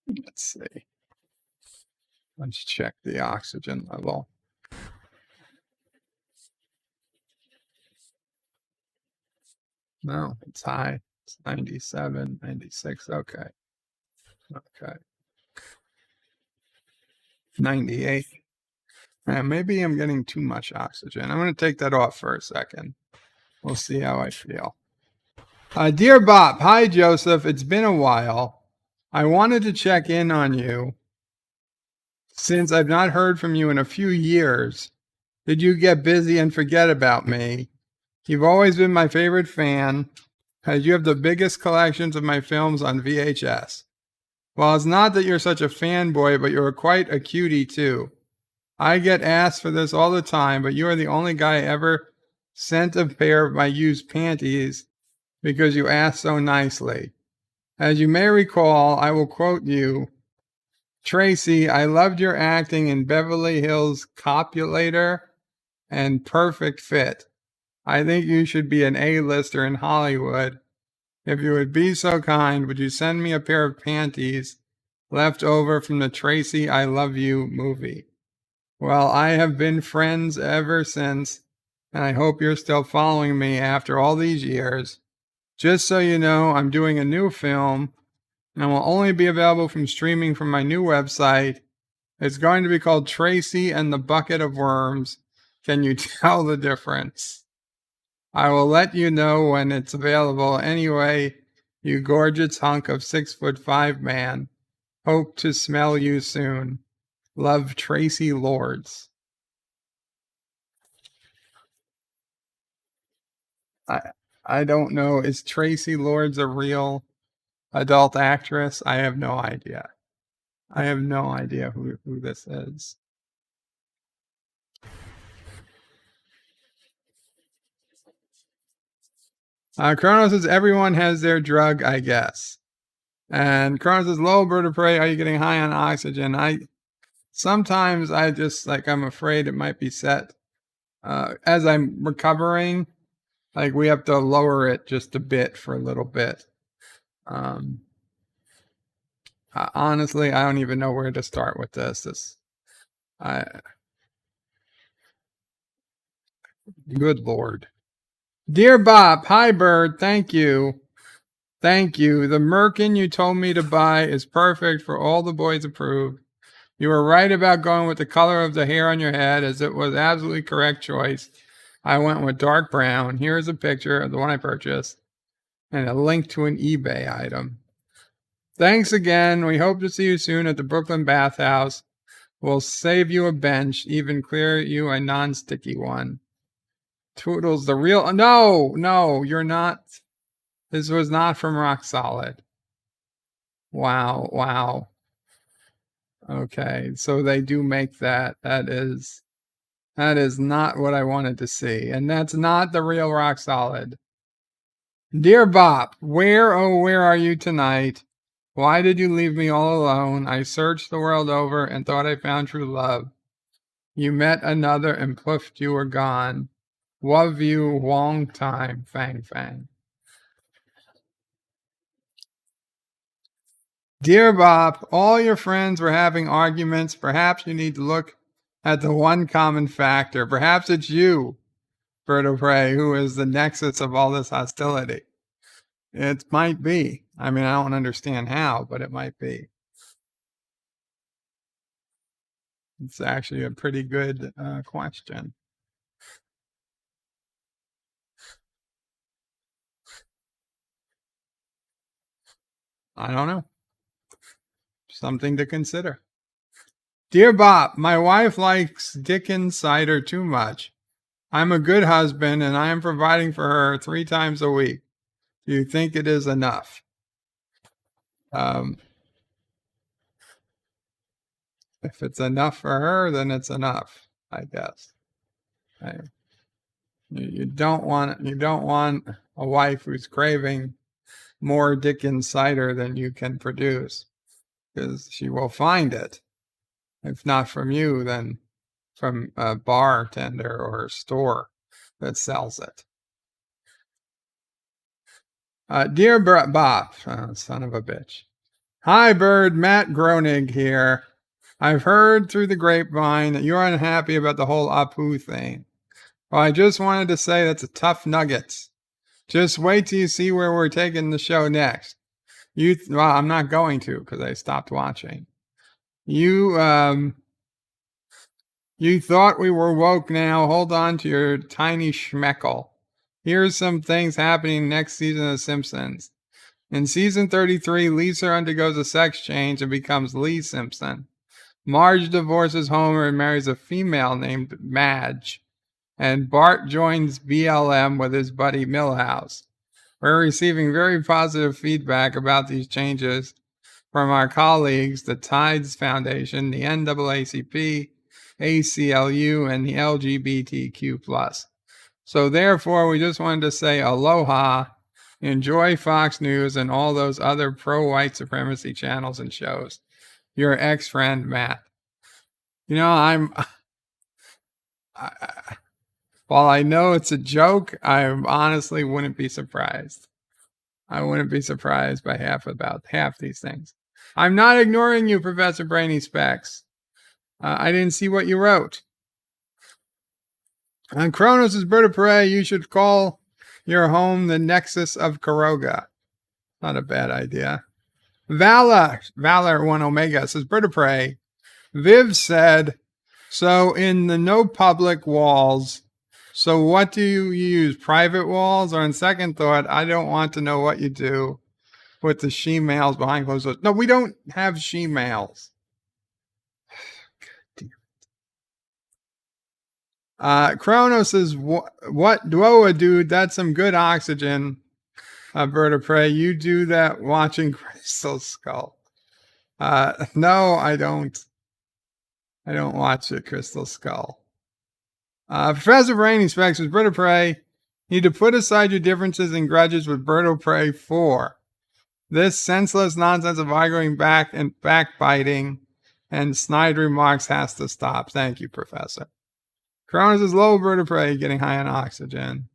Let's see. Let's check the oxygen level. No, it's high. It's 97, 96. Okay. 98. Maybe I'm getting too much oxygen. I'm going to take that off for a second. We'll see how I feel. Dear Bop, hi Joseph. It's been a while. I wanted to check in on you since I've not heard from you in a few years. Did you get busy and forget about me? You've always been my favorite fan, as you have the biggest collections of my films on VHS. Well, it's not that you're such a fanboy, but you're quite a cutie too. I get asked for this all the time, but you are the only guy I ever sent a pair of my used panties because you asked so nicely. As you may recall, I will quote you. Tracy, I loved your acting in Beverly Hills Copulator and Perfect Fit. I think you should be an A-lister in Hollywood. If you would be so kind, would you send me a pair of panties left over from the Tracy I Love You movie? Well, I have been friends ever since, and I hope you're still following me after all these years. Just so you know, I'm doing a new film, and will only be available from streaming from my new website. It's going to be called Tracy and the Bucket of Worms. Can you tell the difference? I will let you know when it's available. Anyway, you gorgeous hunk of 6'5" man. Hope to smell you soon. Love, Tracy Lords. I don't know. Is Tracy Lords a real adult actress? I have no idea. I have no idea who this is. Kronos says everyone has their drug, I guess. And Kronos says, low bird of prey, are you getting high on oxygen? Sometimes I just I'm afraid it might be set. As I'm recovering, we have to lower it just a bit for a little bit. Honestly, I don't even know where to start with this. Good Lord. Dear Bop, hi Bird, thank you. Thank you. The merkin you told me to buy is perfect for all the boys approve. You were right about going with the color of the hair on your head, as it was absolutely correct choice. I went with dark brown. Here is a picture of the one I purchased and a link to an eBay item. Thanks again. We hope to see you soon at the Brooklyn Bathhouse. We'll save you a bench, even clear you a non-sticky one. Toodles, the real... No, you're not. This was not from Rock Solid. Wow. Okay, so they do make that. That is not what I wanted to see. And that's not the real Rock Solid. Dear Bop, where are you tonight? Why did you leave me all alone? I searched the world over and thought I found true love. You met another and poofed, you were gone. Love you long time, Fang Fang. Dear Bop, all your friends were having arguments. Perhaps you need to look at the one common factor. Perhaps it's you, Bird of Prey, who is the nexus of all this hostility. It might be. I mean, I don't understand how, but it might be. It's actually a pretty good question. I don't know. Something to consider. Dear Bop, my wife likes Dickens cider too much. I'm a good husband and I am providing for her 3 times a week. Do you think it is enough? If it's enough for her, then it's enough, I guess. You don't want a wife who's craving more Dickens cider than you can produce, because she will find it. If not from you, then from a bartender or a store that sells it. Dear Bop, son of a bitch. Hi, Bird, Matt Groening here. I've heard through the grapevine that you're unhappy about the whole Apu thing. Well, I just wanted to say that's a tough nugget. Just wait till you see where we're taking the show next. Well, I'm not going to, because I stopped watching. You thought we were woke now. Hold on to your tiny schmeckle. Here's some things happening next season of Simpsons. In season 33, Lisa undergoes a sex change and becomes Lee Simpson. Marge divorces Homer and marries a female named Madge. And Bart joins BLM with his buddy Milhouse. We're receiving very positive feedback about these changes from our colleagues, the Tides Foundation, the NAACP, ACLU, and the LGBTQ+. So therefore, we just wanted to say aloha, enjoy Fox News and all those other pro-white supremacy channels and shows. Your ex-friend, Matt. You know, while I know it's a joke, I honestly wouldn't be surprised. I wouldn't be surprised by about half these things. I'm not ignoring you, Professor Brainy Specs. I didn't see what you wrote. On Kronos' Bird of Prey, you should call your home the Nexus of Caroga. Not a bad idea. Valor 1 Omega says, Bird of Prey. Viv said, so in the no public walls, so what do you use, private walls? Or in second thought, I don't want to know what you do with the she-males behind closed doors. No, we don't have she-males. Kronos says, what Dwoa, dude, that's some good oxygen. Bird of Prey, you do that watching Crystal Skull. No, I don't. I don't watch it, Crystal Skull. Professor Brainy Specs says, Bird of Prey, you need to put aside your differences and grudges with Bird of Prey 4. This senseless nonsense of arguing back and backbiting and snide remarks has to stop. Thank you, Professor. Kronos is low, Bird of Prey, getting high on oxygen.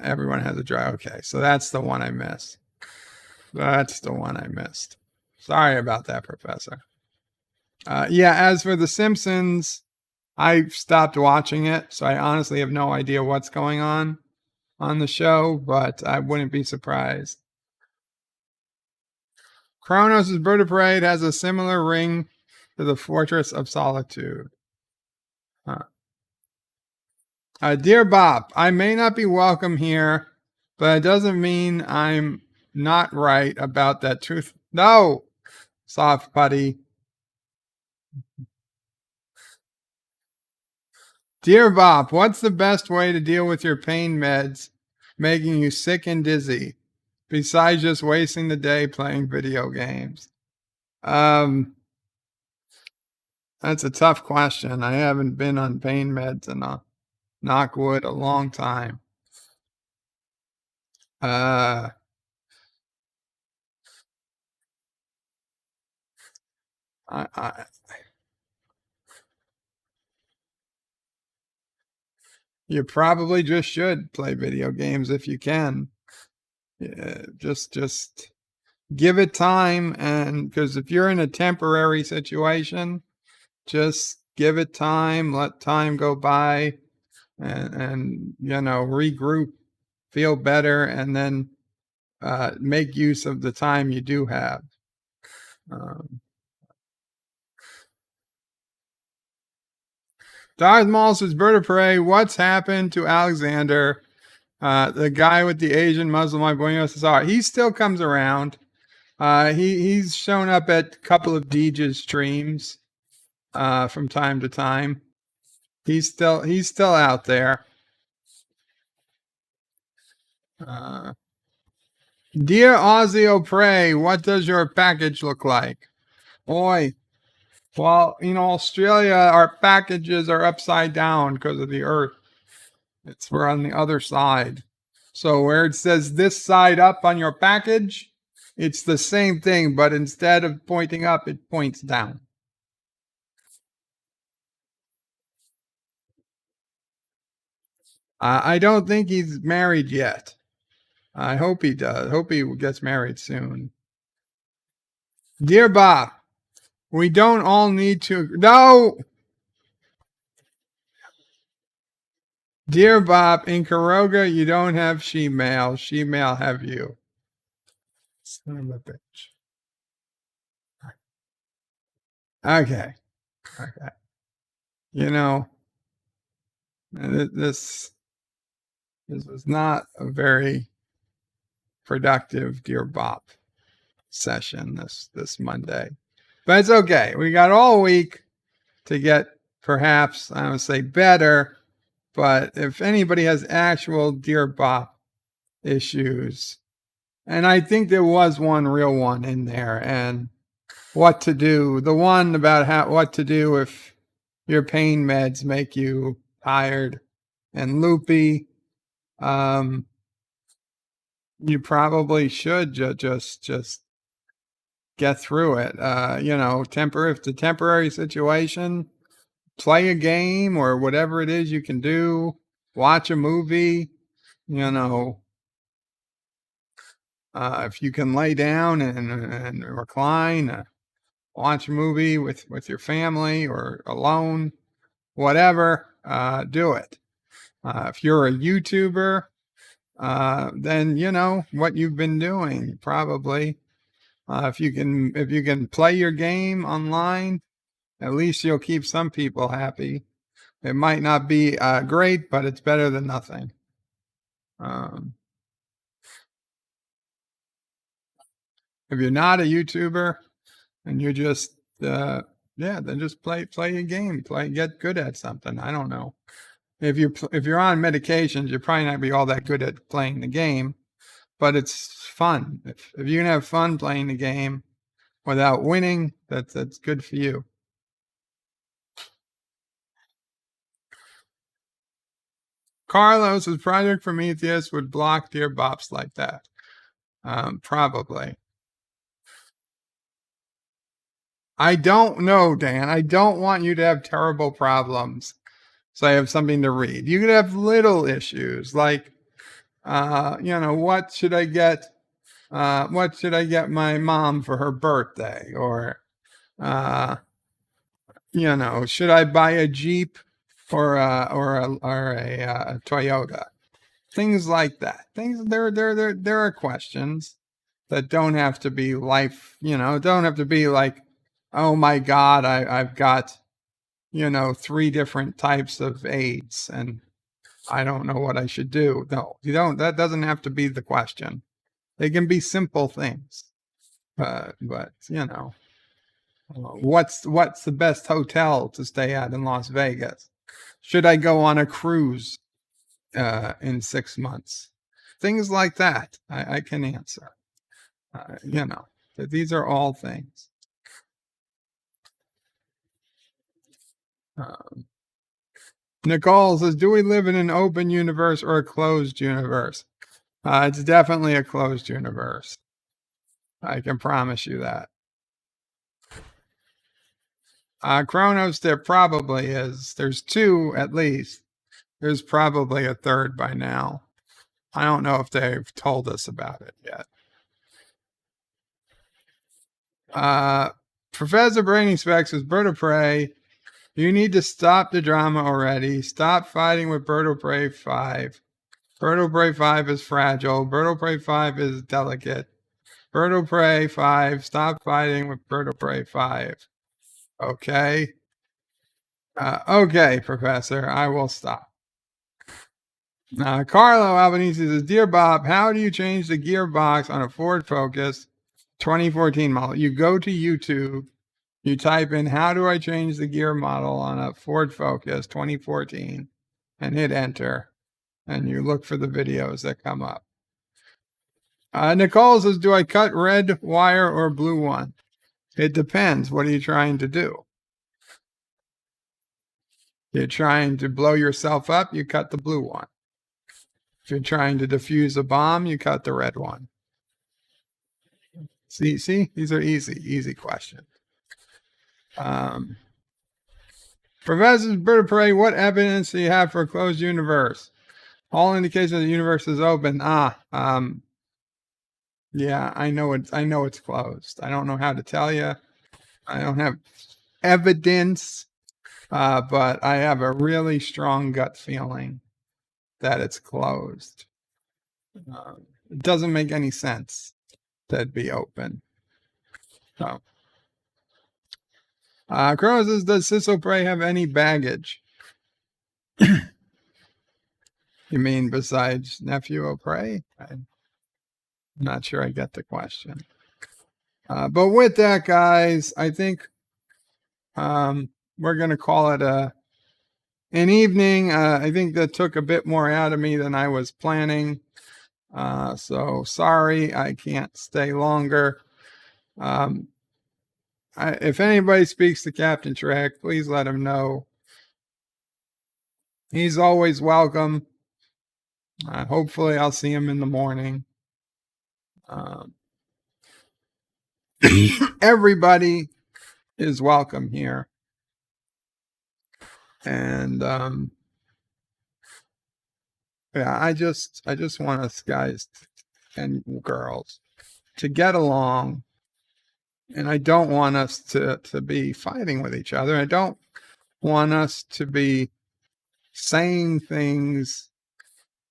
Everyone has a dry. Okay, so that's the one I missed. Sorry about that, Professor. Yeah, as for The Simpsons, I stopped watching it, so I honestly have no idea what's going on the show, but I wouldn't be surprised. Kronos' Bird of Parade has a similar ring to the Fortress of Solitude. Dear Bop, I may not be welcome here, but it doesn't mean I'm not right about that truth. No, soft putty. Dear Bop, what's the best way to deal with your pain meds making you sick and dizzy, besides just wasting the day playing video games? That's a tough question. I haven't been on pain meds in knock wood, a long time. You probably just should play video games if you can. Yeah, just give it time, and because if you're in a temporary situation, just give it time, let time go by, and regroup, feel better, and then make use of the time you do have. Darth Maul says, Bird of Prey, what's happened to Alexander, the guy with the Asian Muslim like Buenos Aires? He still comes around. He's shown up at a couple of DJ's streams from time to time. He's still out there. Dear Ozzy O'Prey, what does your package look like? Oi. Well, Australia, our packages are upside down because of the earth. We're on the other side. So where it says this side up on your package, it's the same thing, but instead of pointing up, it points down. I don't think he's married yet. I hope he does. Hope he gets married soon. Dear Bob, we don't all need to. No! Dear Bob, in Caroga, you don't have she-male. She-male have you. Son of a bitch. Okay. This was not a very productive Dear Bop session this Monday. But it's okay. We got all week to get perhaps, I would say, better. But if anybody has actual Dear Bop issues, and I think there was one real one in there, and what to do, the one about what to do if your pain meds make you tired and loopy, you probably should just get through it. If the temporary situation, play a game or whatever it is you can do, watch a movie, if you can lay down and recline, watch a movie with your family or alone, whatever, do it. If you're a YouTuber, then what you've been doing probably. If you can play your game online, at least you'll keep some people happy. It might not be great, but it's better than nothing. If you're not a YouTuber and you're just then just play a game, get good at something. I don't know. If you're on medications, you're probably not gonna be all that good at playing the game, but it's fun. If you can have fun playing the game without winning, that's good for you. Carlos's Project Prometheus would block Dear Bops like that. Probably. I don't know, Dan. I don't want you to have terrible problems. So I have something to read. You could have little issues like, what should I get? What should I get my mom for her birthday? Or, should I buy a Jeep or a Toyota. Things like that. There are questions that don't have to be life, don't have to be like, oh my God, I've got, 3 different types of AIDS and I don't know what I should do. No, you don't. That doesn't have to be the question. They can be simple things. But what's the best hotel to stay at in Las Vegas? Should I go on a cruise in 6 months? Things like that I can answer. These are all things. Nicole says, do we live in an open universe or a closed universe? It's definitely a closed universe. I can promise you that. Kronos, there probably is. There's 2 at least. There's probably a 3rd by now. I don't know if they've told us about it yet. Professor Brainy Specs says, Bird of Prey, you need to stop the drama already. Stop fighting with Bird of Prey 5. Bird of Prey 5 is fragile. Bird of Prey 5 is delicate. Bird of Prey 5, stop fighting with Bird of Prey 5. Okay? Okay, Professor, I will stop. Carlo Albanese says, Dear Bop, how do you change the gearbox on a Ford Focus 2014 model? You go to YouTube, you type in, how do I change the gear model on a Ford Focus 2014, and hit enter, and you look for the videos that come up. Nicole says, do I cut red wire or blue one? It depends. What are you trying to do? You're trying to blow yourself up, you cut the blue one. If you're trying to defuse a bomb, you cut the red one. See, these are easy questions. Professor Bird of Prey, what evidence do you have for a closed universe? All indications the universe is open. Yeah, I know it's closed. I don't know how to tell you. I don't have evidence, but I have a really strong gut feeling that it's closed. It doesn't make any sense that it'd be open. So, Kronos says, does Sisso Prey have any baggage? You mean besides Nephew O'Prey? I'm not sure I get the question. But with that, guys, I think we're going to call it an evening. I think that took a bit more out of me than I was planning. So sorry, I can't stay longer. If anybody speaks to Captain Trek, please let him know. He's always welcome. Hopefully I'll see him in the morning. Everybody is welcome here. And yeah, I just want us guys and girls to get along. And I don't want us to be fighting with each other. I don't want us to be saying things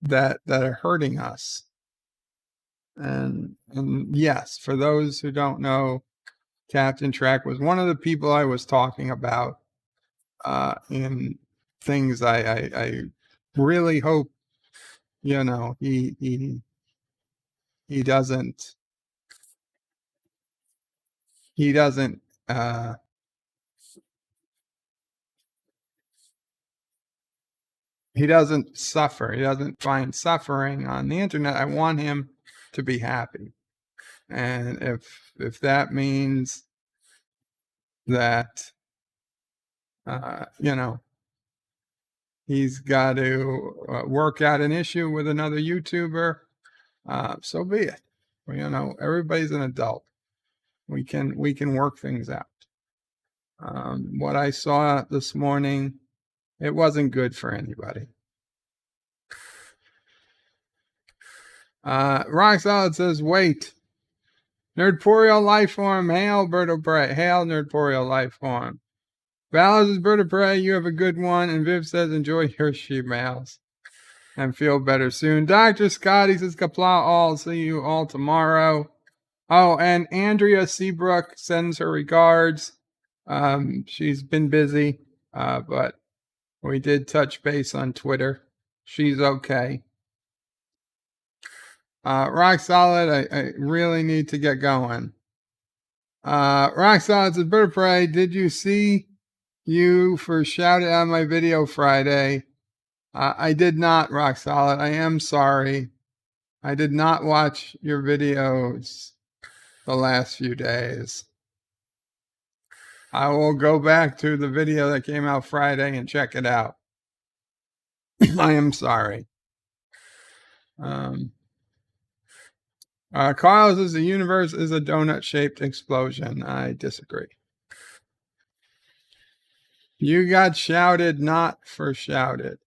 that are hurting us. And yes, for those who don't know, Captain Trek was one of the people I was talking about in things I really hope, he doesn't suffer. He doesn't find suffering on the internet. I want him to be happy. And if that means that, he's got to work out an issue with another YouTuber, so be it. Everybody's an adult. We can work things out. What I saw this morning, it wasn't good for anybody. Rock Solid says, wait. Nerdporeal Lifeform, hail Bird of Prey. Hail Nerdporeal Lifeform. Val says, Bird of Prey, you have a good one. And Viv says, enjoy your shemales and feel better soon. Dr. Scotty says, Qapla all. See you all tomorrow. Oh, and Andrea Seabrook sends her regards. She's been busy, but we did touch base on Twitter. She's okay. Rock Solid, I really need to get going. Rock Solid says, Bird of Prey, did you see you for shouting on my video Friday? I did not, Rock Solid. I am sorry. I did not watch your videos the last few days. I will go back to the video that came out Friday and check it out. I am sorry. Carl says the universe is a donut-shaped explosion. I disagree. You got shouted, not for shouted.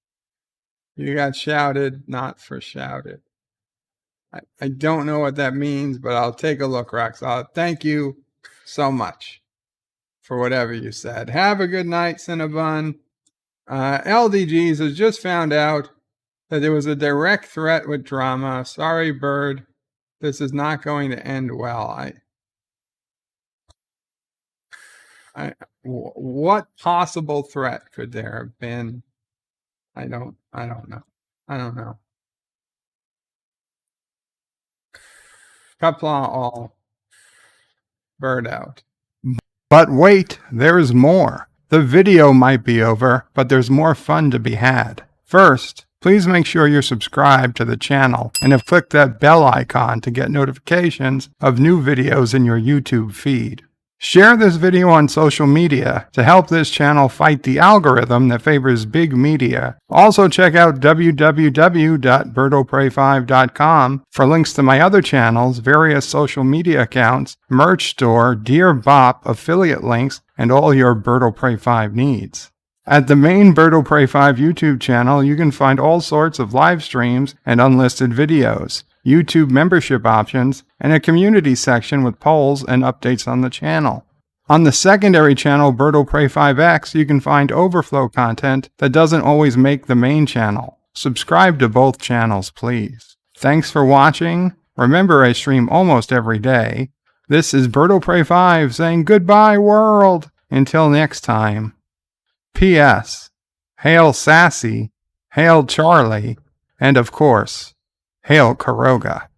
You got shouted, not for shouted. I don't know what that means, but I'll take a look, Roxanne. Thank you so much for whatever you said. Have a good night, Cinnabon. LDGs has just found out that there was a direct threat with drama. Sorry, Bird. This is not going to end well. What possible threat could there have been? I don't know. I don't know. Qapla all. Bird out. But wait, there's more. The video might be over, but there's more fun to be had. First, please make sure you're subscribed to the channel and have clicked that bell icon to get notifications of new videos in your YouTube feed. Share this video on social media to help this channel fight the algorithm that favors big media. Also check out www.birdoprey5.com for links to my other channels, various social media accounts, merch store, Dear Bop, affiliate links, and all your Bird of Prey 5 needs. At the main Bird of Prey 5 YouTube channel, you can find all sorts of live streams and unlisted videos, YouTube membership options, and a community section with polls and updates on the channel. On the secondary channel, Bird of Prey 5X, you can find overflow content that doesn't always make the main channel. Subscribe to both channels, please. Thanks for watching. Remember, I stream almost every day. This is Bird of Prey 5 saying goodbye, world. Until next time. P.S. Hail Sassy, hail Charlie, and of course, hail Caroga.